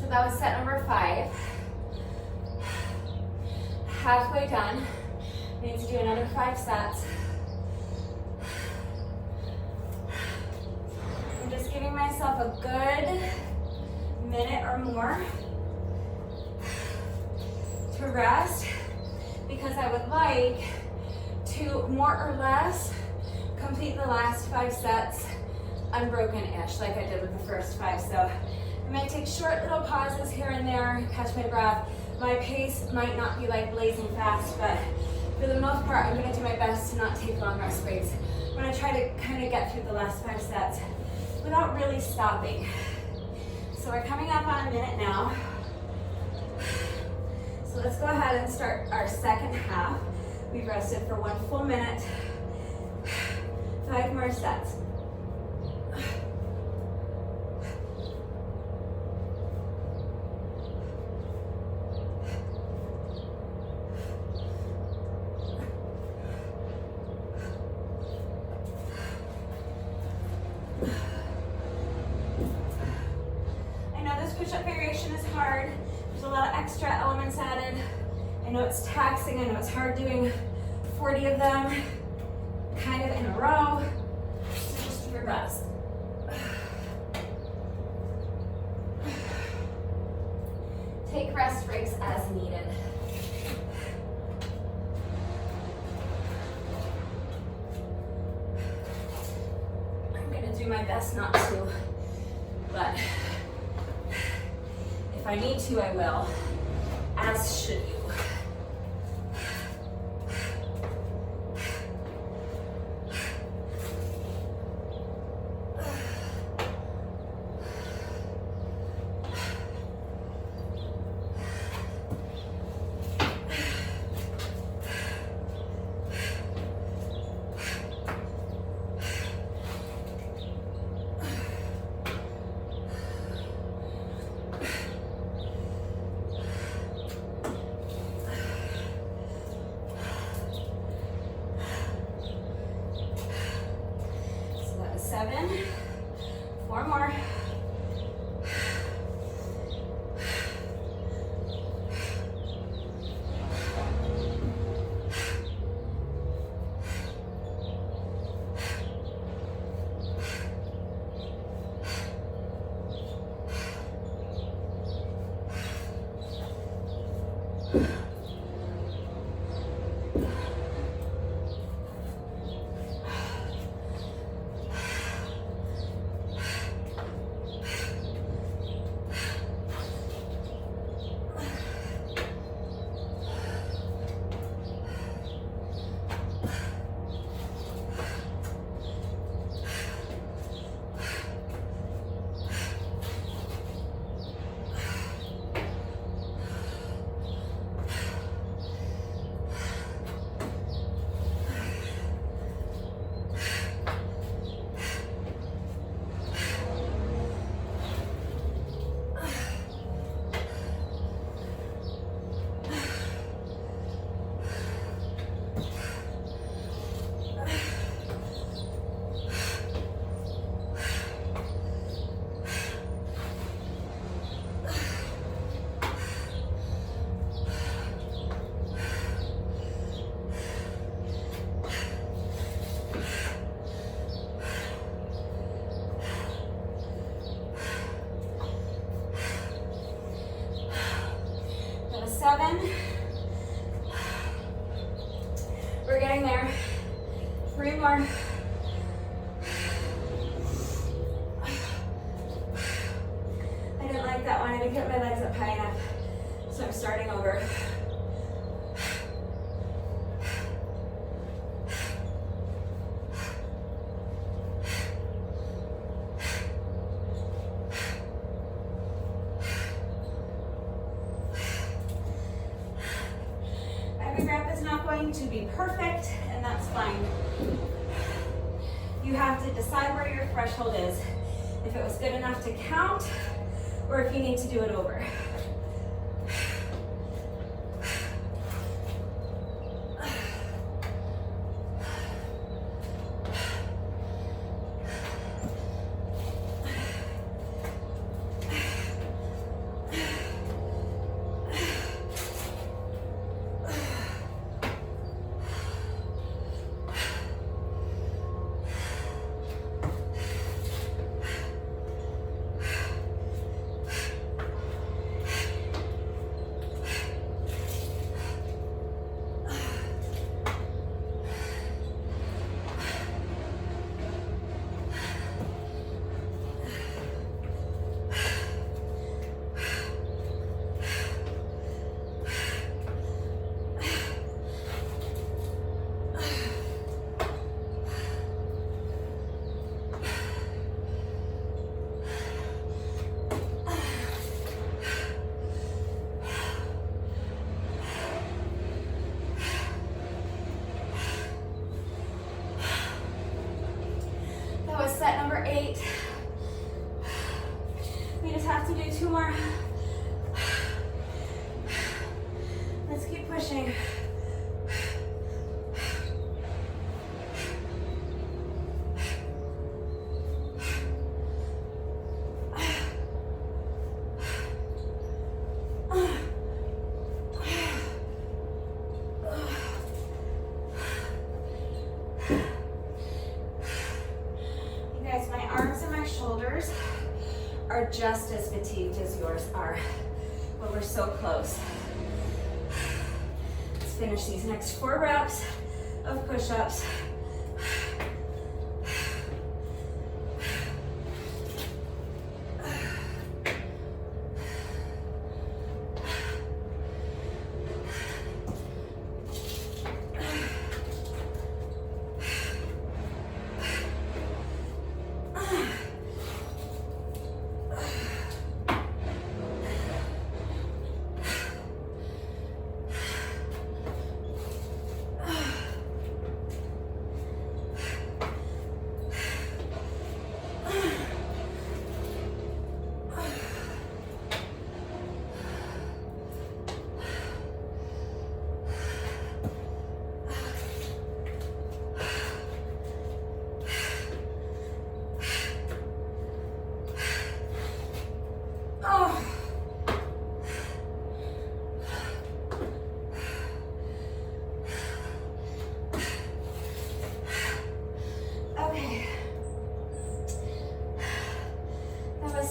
That was set number 5. Halfway done. I need to do another 5 sets. I'm just giving myself a good minute or more to rest because I would like to more or less complete the last 5 sets unbroken-ish like I did with the first 5. So I might take short little pauses here and there, catch my breath. My pace might not be like blazing fast, but for the most part, I'm gonna do my best to not take long rest breaks. I'm gonna try to kind of get through the last 5 sets without really stopping. So we're coming up on a minute now. So let's go ahead and start our second half. We've rested for 1 full minute. 5 more sets. I know this push-up variation is hard. There's a lot of extra elements added. I know it's taxing. I know it's hard doing 40 of them kind of in a row. So just do your best. Take rest breaks as needed. I'm gonna do my best not to, but if I need to, I will, as should you. So that was 7. 4 more. That was 7. We're getting there. 3 more. I didn't like that one. I didn't get my legs up high enough. So I'm starting over. Every rep is not going to be perfect, and that's fine. You have to decide where your threshold is. If it was good enough to count, or if you need to do it over. 8. We just have to do 2 more. Let's keep pushing. Are just as fatigued as yours are, but we're so close. Let's finish these next 4 reps of push-ups.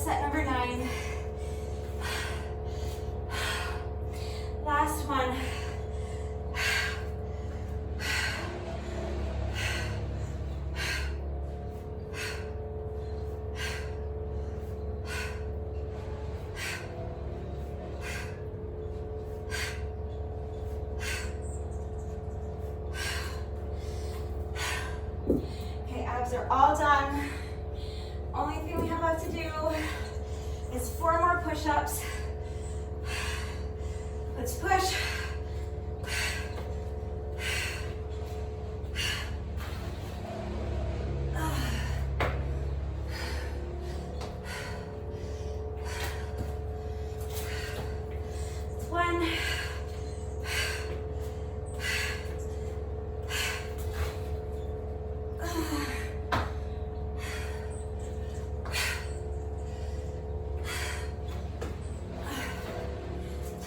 Set number 9. Last one. Okay, abs are all done. Only thing we have left to do is 4 more push-ups. Let's push. It's 1.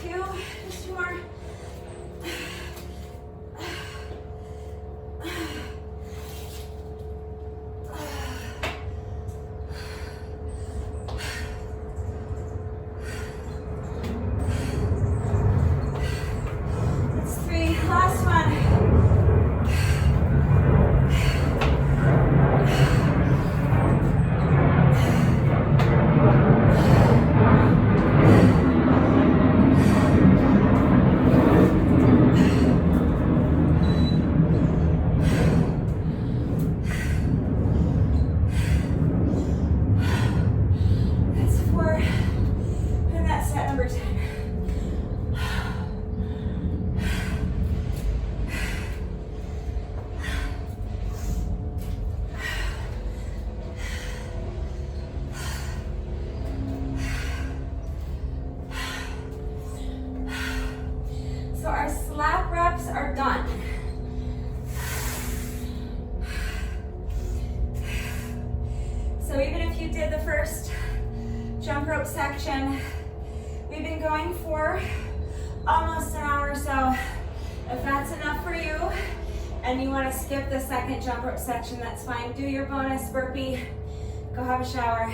2, just 2 more. That's 3, last one. So our slap reps are done. So even if you did the first jump rope section, we've been going for almost an hour, so if that's enough for you and you want to skip the second jump rope section, that's fine. Do your bonus burpee, go have a shower,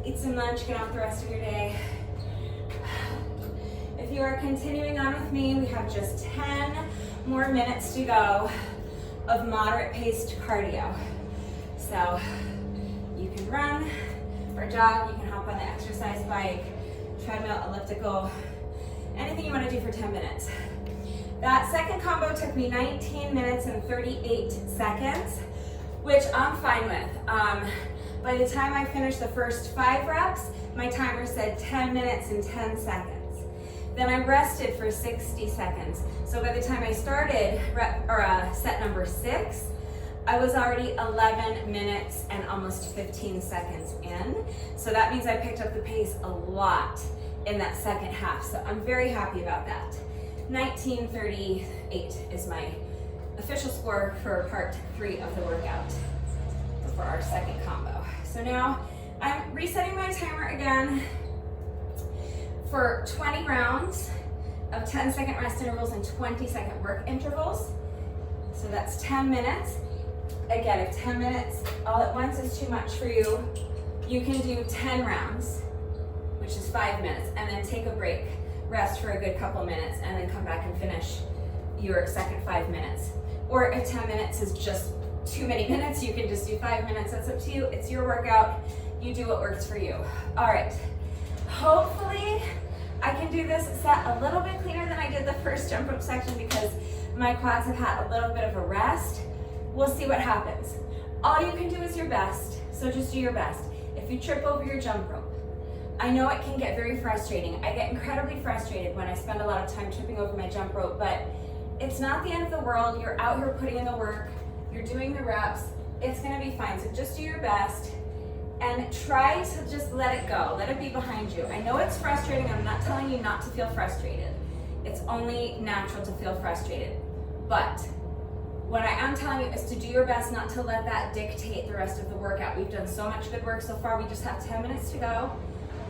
eat some lunch, get on with the rest of your day. If you are continuing on with me, we have just 10 more minutes to go of moderate paced cardio. So you can run or jog, you can hop on the exercise bike, treadmill, elliptical, anything you want to do for 10 minutes. That second combo took me 19 minutes and 38 seconds, which I'm fine with. By the time I finished the first 5 reps, my timer said 10 minutes and 10 seconds. Then I rested for 60 seconds. So by the time I started set number 6, I was already 11 minutes and almost 15 seconds in. So that means I picked up the pace a lot in that second half. So I'm very happy about that. 19:38 is my official score for part 3 of the workout for our second combo. So now I'm resetting my timer again for 20 rounds of 10-second rest intervals and 20-second work intervals. So that's 10 minutes. Again, if 10 minutes all at once is too much for you, you can do 10 rounds, which is 5 minutes, and then take a break, rest for a good couple minutes, and then come back and finish your second 5 minutes. Or if 10 minutes is just too many minutes, you can just do 5 minutes. That's up to you. It's your workout. You do what works for you. All right. Hopefully, I can do this set a little bit cleaner than I did the first jump rope section because my quads have had a little bit of a rest. We'll see what happens. All you can do is your best, so just do your best. If you trip over your jump rope, I know it can get very frustrating. I get incredibly frustrated when I spend a lot of time tripping over my jump rope, but it's not the end of the world. You're out here putting in the work, you're doing the reps, it's gonna be fine. So just do your best and try to just let it go, let it be behind you. I know it's frustrating, I'm not telling you not to feel frustrated. It's only natural to feel frustrated. But what I am telling you is to do your best not to let that dictate the rest of the workout. We've done so much good work so far, we just have 10 minutes to go.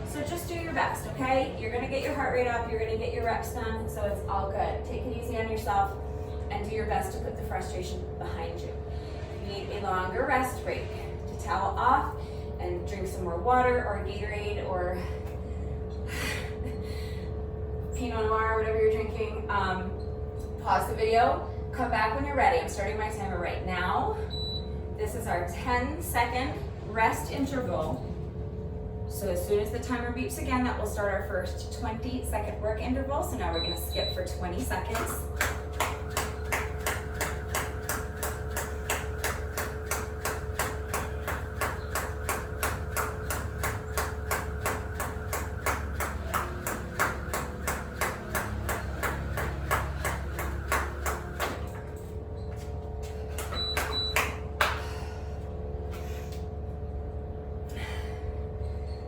So just do your best, okay? You're gonna get your heart rate up, you're gonna get your reps done, so it's all good. Take it easy on yourself and do your best to put the frustration behind you. If you need a longer rest break, to towel off and drink some more water or Gatorade or Pinot Noir, whatever you're drinking, pause the video, come back when you're ready. I'm starting my timer right now. This is our 10-second rest interval. So as soon as the timer beeps again, that will start our first 20-second work interval. So now we're gonna skip for 20 seconds.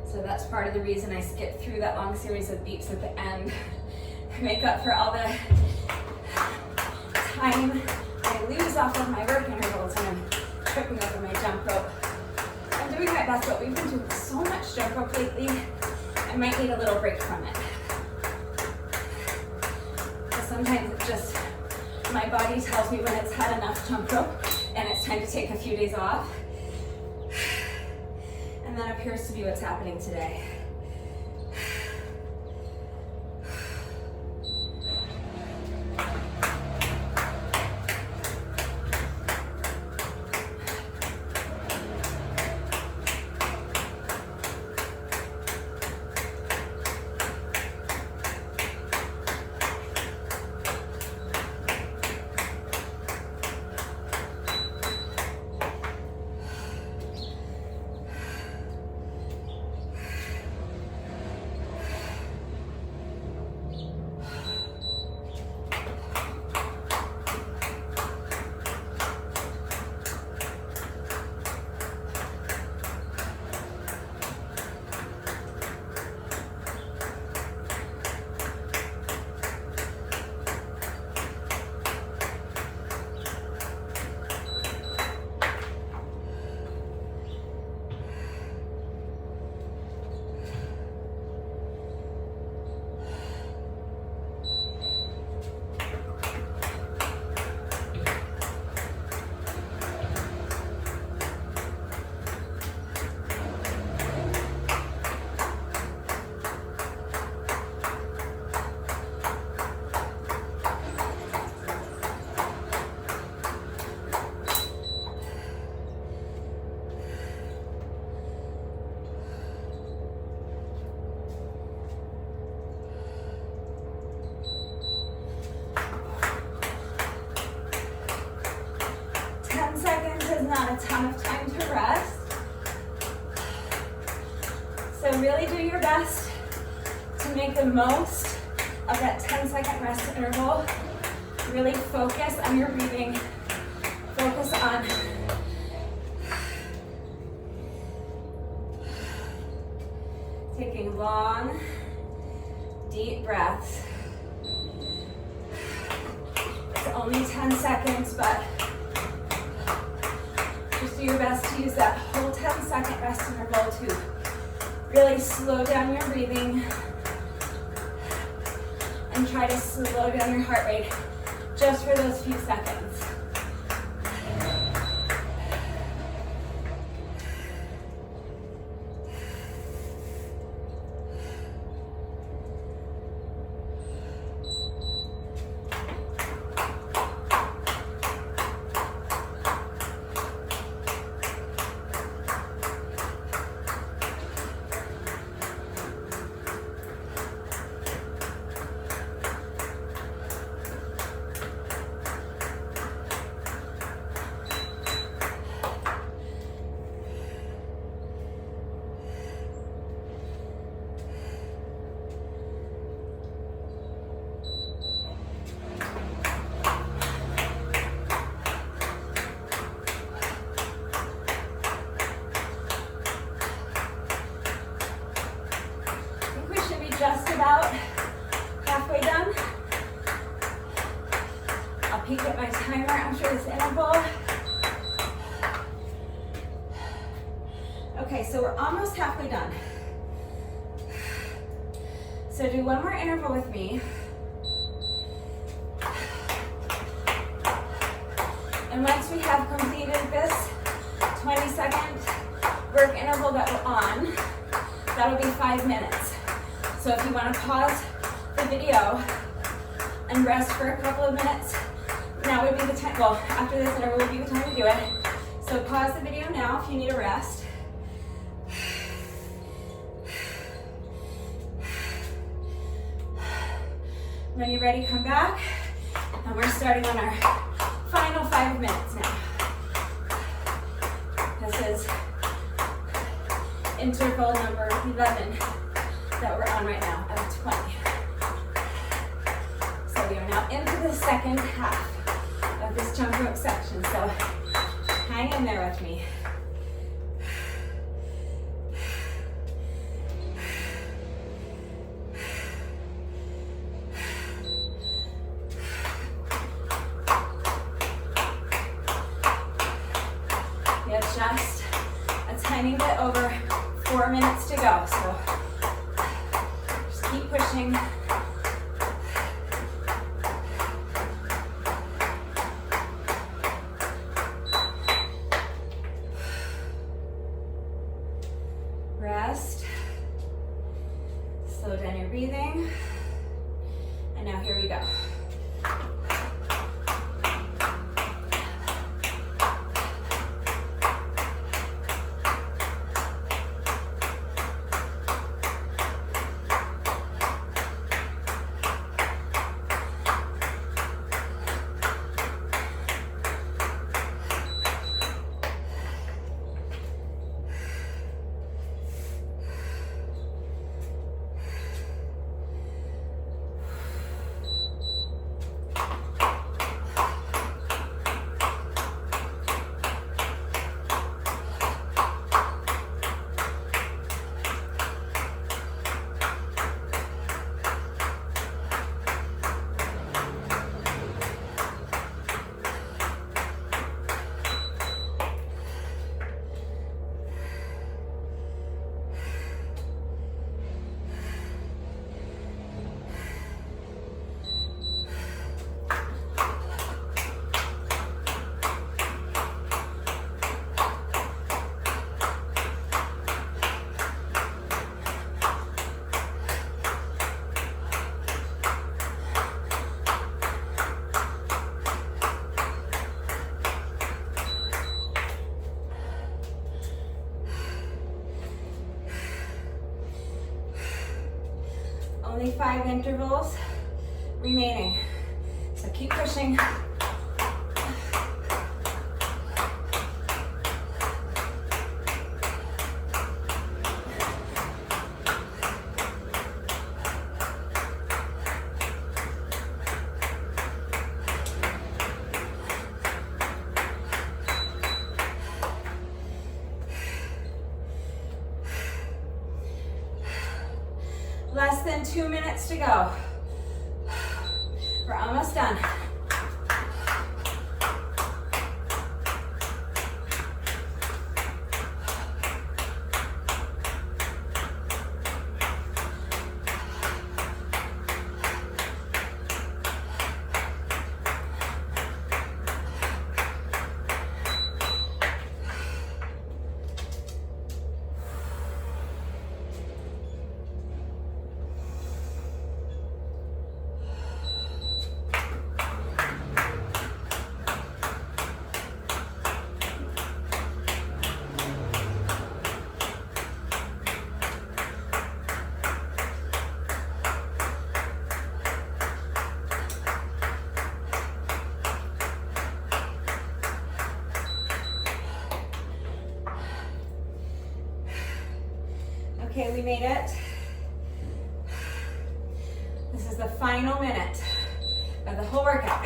So that's part of the reason I skipped through that long series of beeps at the end. Make up for all the time I lose off of my work intervals and I'm tripping over my jump rope. I'm doing my best, but we've been doing so much jump rope lately, I might need a little break from it. So sometimes it's just, my body tells me when it's had enough jump rope and it's time to take a few days off. And that appears to be what's happening today. Not a ton of time to rest. So really do your best to make the most of that 10-second rest interval. Really focus on your breathing. Focus on Taking long, deep breaths. It's only 10 seconds, but just do your best to use that whole 10-second rest interval to really slow down your breathing and try to slow down your heart rate just for those few seconds. Just about halfway done. I'll peek at my timer after this interval. Okay, so we're almost halfway done. So do one more interval with me. And once we have completed this 20-second work interval that we're on, that'll be 5 minutes. So if you want to pause the video and rest for a couple of minutes, now would be the time, well, after this interval would be the time to do it. So pause the video now if you need a rest. When you're ready, come back. And we're starting on our final 5 minutes now. This is interval number 11. That we're on right now at 20. So we are now into the second half of this jump rope section. So hang in there with me. We have just a tiny bit over 4 minutes to go. So keep pushing. Rest. Slow down your breathing. And now here we go. Only 5 intervals remaining. So keep pushing. Less than 2 minutes to go. We're almost done. Okay, we made it. This is the final minute of the whole workout.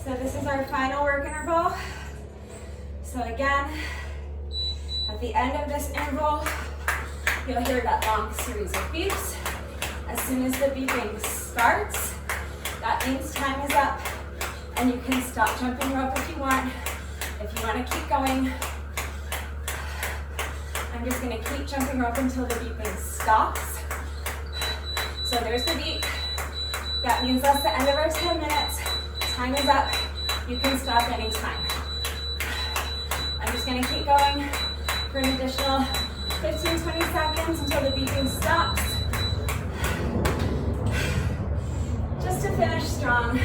So this is our final work interval. So again, at the end of this interval, you'll hear that long series of beeps. As soon as the beeping starts, that means time is up, and you can stop jumping rope if you want. If you want to keep going, I'm just going to keep jumping rope until the beeping stops. So there's the beep. That means that's the end of our 10 minutes. Time is up. You can stop anytime. I'm just going to keep going for an additional 15-20 seconds until the beeping stops. Just to finish strong.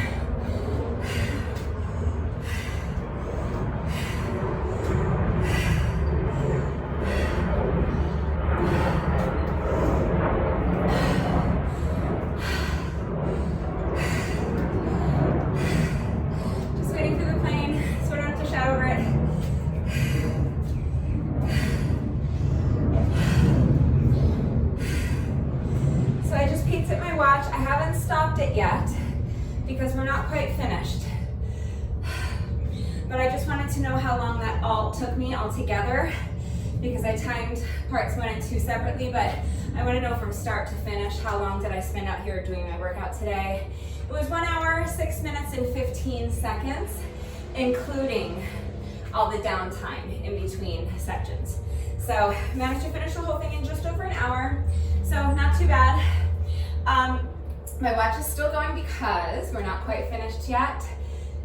Yet because we're not quite finished, but I just wanted to know how long that all took me altogether because I timed parts 1 and 2 separately, but I want to know from start to finish how long did I spend out here doing my workout today. It was 1 hour, 6 minutes and 15 seconds, including all the downtime in between sections. So managed to finish the whole thing in just over an hour, so not too bad. My watch is still going because we're not quite finished yet.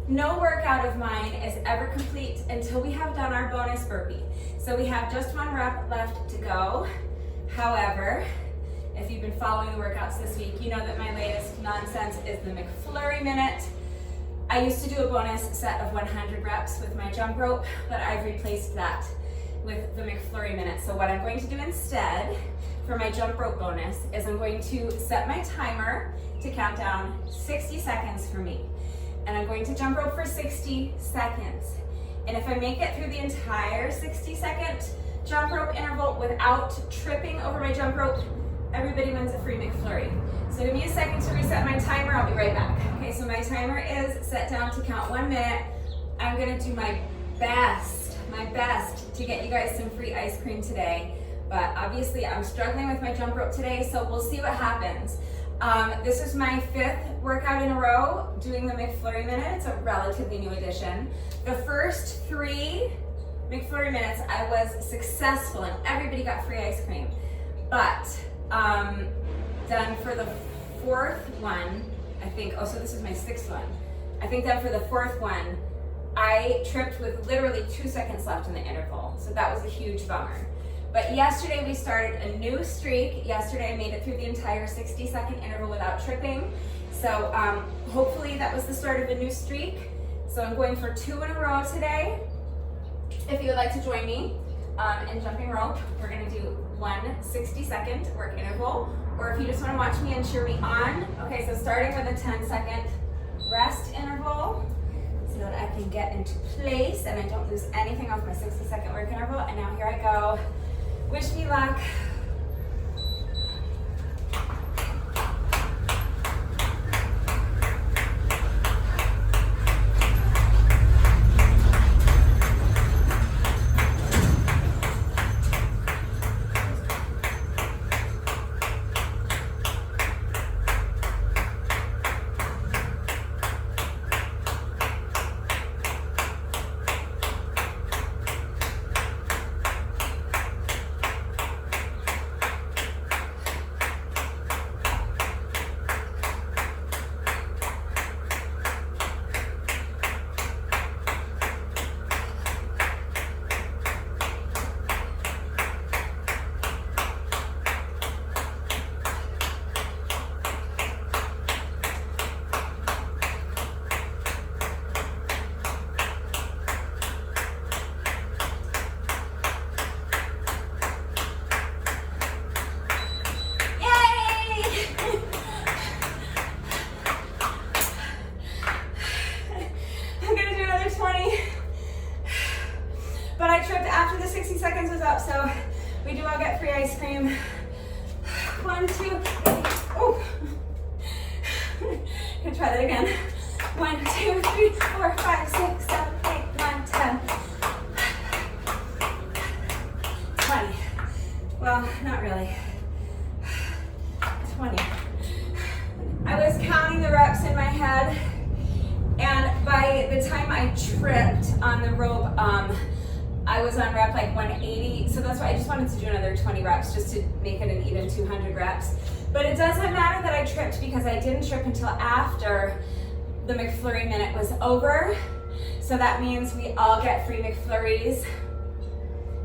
No workout of mine is ever complete until we have done our bonus burpee. So we have just 1 rep left to go. However, if you've been following the workouts this week, you know that my latest nonsense is the McFlurry minute. I used to do a bonus set of 100 reps with my jump rope, but I've replaced that with the McFlurry minute. So what I'm going to do instead for my jump rope bonus is I'm going to set my timer to count down 60 seconds for me. And I'm going to jump rope for 60 seconds. And if I make it through the entire 60-second jump rope interval without tripping over my jump rope, everybody wins a free McFlurry. So give me a second to reset my timer, I'll be right back. Okay, so my timer is set down to count 1 minute. I'm gonna do my best to get you guys some free ice cream today. But obviously I'm struggling with my jump rope today, so we'll see what happens. This is my 5th workout in a row doing the McFlurry minute. It's a relatively new addition. The first 3 McFlurry minutes I was successful and everybody got free ice cream. But then for the 4th one, I think, oh, so this is my 6th one. I think then for the 4th one, I tripped with literally 2 seconds left in the interval. So that was a huge bummer. But yesterday we started a new streak. Yesterday I made it through the entire 60-second interval without tripping. So hopefully that was the start of a new streak. So I'm going for 2 in a row today. If you would like to join me in jumping rope, we're gonna do 1 60-second work interval. Or if you just wanna watch me and cheer me on. Okay, so starting with a 10-second rest interval. So that I can get into place and I don't lose anything off my 60-second work interval. And now here I go. Wish me luck. But I tripped after the 60 seconds was up, so we do all get free ice cream. 1, 2, 3, oh. Gonna try that again. 1, 2, 3, 4, 5, 6, 7, 8, 9, 10. 20. Well, not really. 20. I was counting the reps in my head, and by the time I tripped on the rope, I was on rep like 180, so that's why I just wanted to do another 20 reps just to make it an even 200 reps. But it doesn't matter that I tripped because I didn't trip until after the McFlurry minute was over. So that means we all get free McFlurries.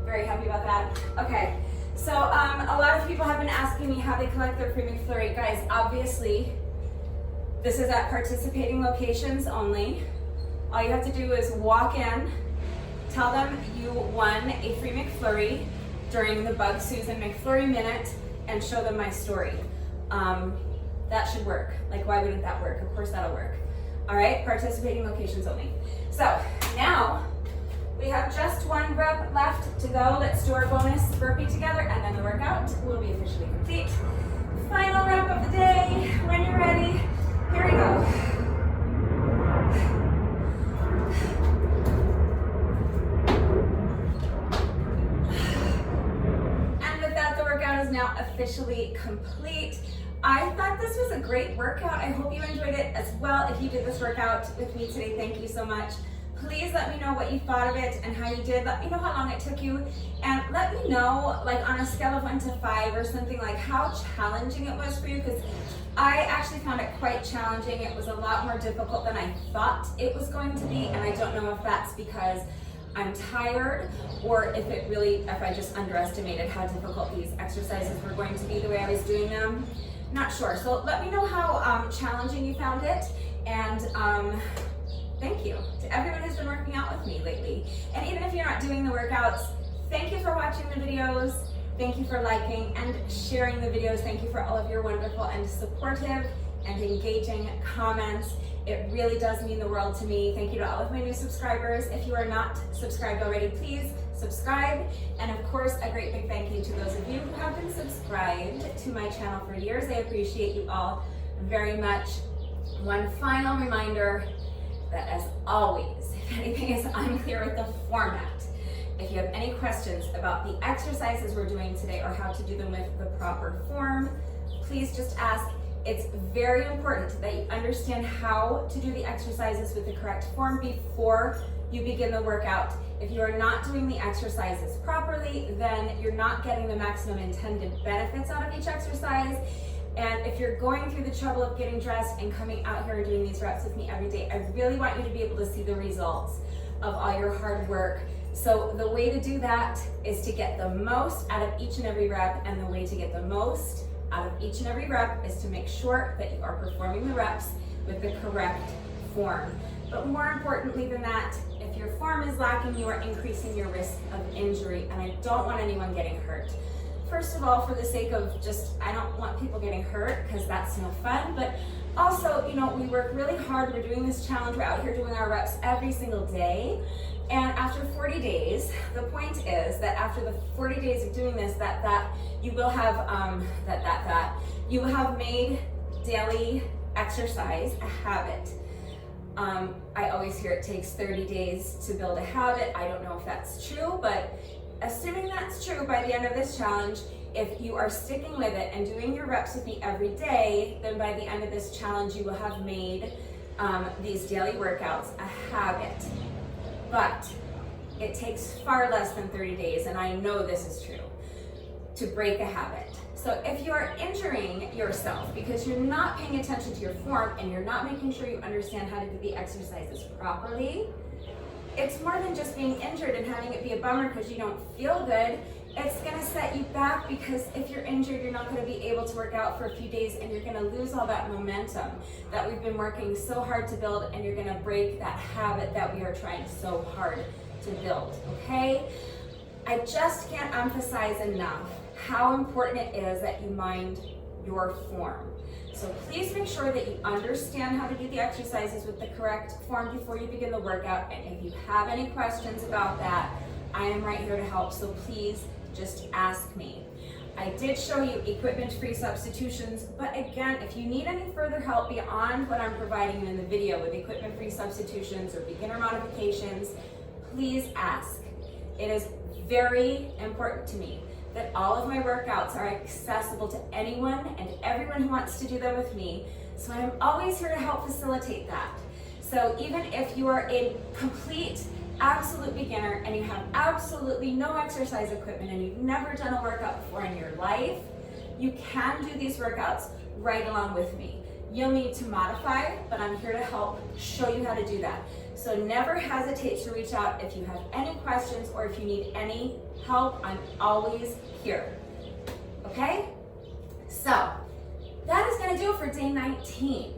Very happy about that. Okay, so a lot of people have been asking me how they collect their free McFlurry. Guys, obviously, this is at participating locations only. All you have to do is walk in, tell them you won a free McFlurry during the Bug Susan McFlurry minute, and show them my story. That should work. Like, why wouldn't that work? Of course that'll work. All right, participating locations only. So now we have just 1 rep left to go. Let's do our bonus burpee together, and then the workout will be officially complete. Final rep of the day. When you're ready, here we go. Now officially complete. I thought this was a great workout. I hope you enjoyed it as well. If you did this workout with me today, thank you so much. Please let me know what you thought of it and how you did. Let me know how long it took you, and let me know, like, on a scale of 1 to 5 or something, like how challenging it was for you, because I actually found it quite challenging. It was a lot more difficult than I thought it was going to be, and I don't know if that's because I'm tired, or if I just underestimated how difficult these exercises were going to be the way I was doing them. Not sure. So let me know how challenging you found it, and thank you to everyone who's been working out with me lately. And even if you're not doing the workouts, thank you for watching the videos. Thank you for liking and sharing the videos. Thank you for all of your wonderful and supportive and engaging comments. It really does mean the world to me. Thank you to all of my new subscribers. If you are not subscribed already, please subscribe. And of course, a great big thank you to those of you who have been subscribed to my channel for years. I appreciate you all very much. One final reminder that, as always, if anything is unclear with the format, if you have any questions about the exercises we're doing today or how to do them with the proper form, please just ask. It's very important that you understand how to do the exercises with the correct form before you begin the workout. If you are not doing the exercises properly, then you're not getting the maximum intended benefits out of each exercise. And if you're going through the trouble of getting dressed and coming out here and doing these reps with me every day, I really want you to be able to see the results of all your hard work. So the way to do that is to get the most out of each and every rep, and the way to get the most out of each and every rep is to make sure that you are performing the reps with the correct form. But more importantly than that, if your form is lacking, you are increasing your risk of injury, and I don't want anyone getting hurt. first of all, for the sake of just, I don't want people getting hurt because that's no fun, but also, you know, we work really hard. We're doing this challenge. We're out here doing our reps every single day. And after 40 days, the point is that after the 40 days of doing this, you will have, you will have made daily exercise a habit. I always hear it takes 30 days to build a habit. I don't know if that's true, but assuming that's true, by the end of this challenge, if you are sticking with it and doing your reps with me every day, then by the end of this challenge, you will have made these daily workouts a habit. But it takes far less than 30 days, and I know this is true, to break a habit. So if you are injuring yourself because you're not paying attention to your form and you're not making sure you understand how to do the exercises properly, it's more than just being injured and having it be a bummer because you don't feel good. It's gonna set you back, because if you're injured, you're not gonna be able to work out for a few days and you're gonna lose all that momentum that we've been working so hard to build, and you're gonna break that habit that we are trying so hard to build, okay? I just can't emphasize enough how important it is that you mind your form. So please make sure that you understand how to do the exercises with the correct form before you begin the workout. And if you have any questions about that, I am right here to help. So please just ask me. I did show you equipment-free substitutions, but again, if you need any further help beyond what I'm providing you in the video with equipment-free substitutions or beginner modifications, please ask. It is very important to me that all of my workouts are accessible to anyone and everyone who wants to do them with me. So I'm always here to help facilitate that. So even if you are a complete, absolute beginner and you have absolutely no exercise equipment and you've never done a workout before in your life, you can do these workouts right along with me. You'll need to modify, but I'm here to help show you how to do that. So never hesitate to reach out if you have any questions or if you need any help. I'm always here, okay? So that is gonna do it for day 19.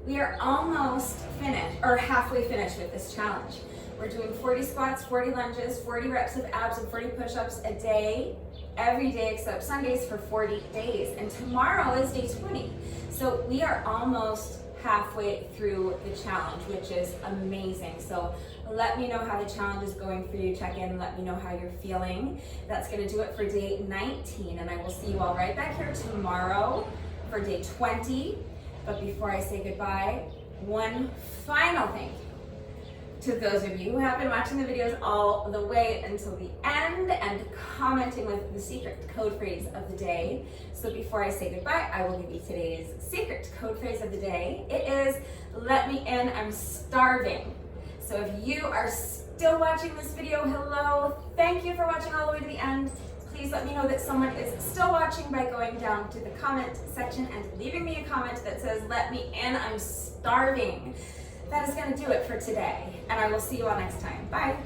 We are almost finished, or halfway finished with this challenge. We're doing 40 squats, 40 lunges, 40 reps of abs, and 40 push-ups a day, every day except Sundays for 40 days. And tomorrow is day 20. So we are almost halfway through the challenge, which is amazing. So let me know how the challenge is going for you. Check in and let me know how you're feeling. That's gonna do it for day 19, and I will see you all right back here tomorrow for day 20. But before I say goodbye, one final thank you to those of you who have been watching the videos all the way until the end and commenting with the secret code phrase of the day. So before I say goodbye, I will give you today's secret code phrase of the day. It is, let me in, I'm starving. So if you are still watching this video, hello, thank you for watching all the way to the end. Please let me know that someone is still watching by going down to the comment section and leaving me a comment that says, let me in, I'm starving. That is going to do it for today, and I will see you all next time. Bye.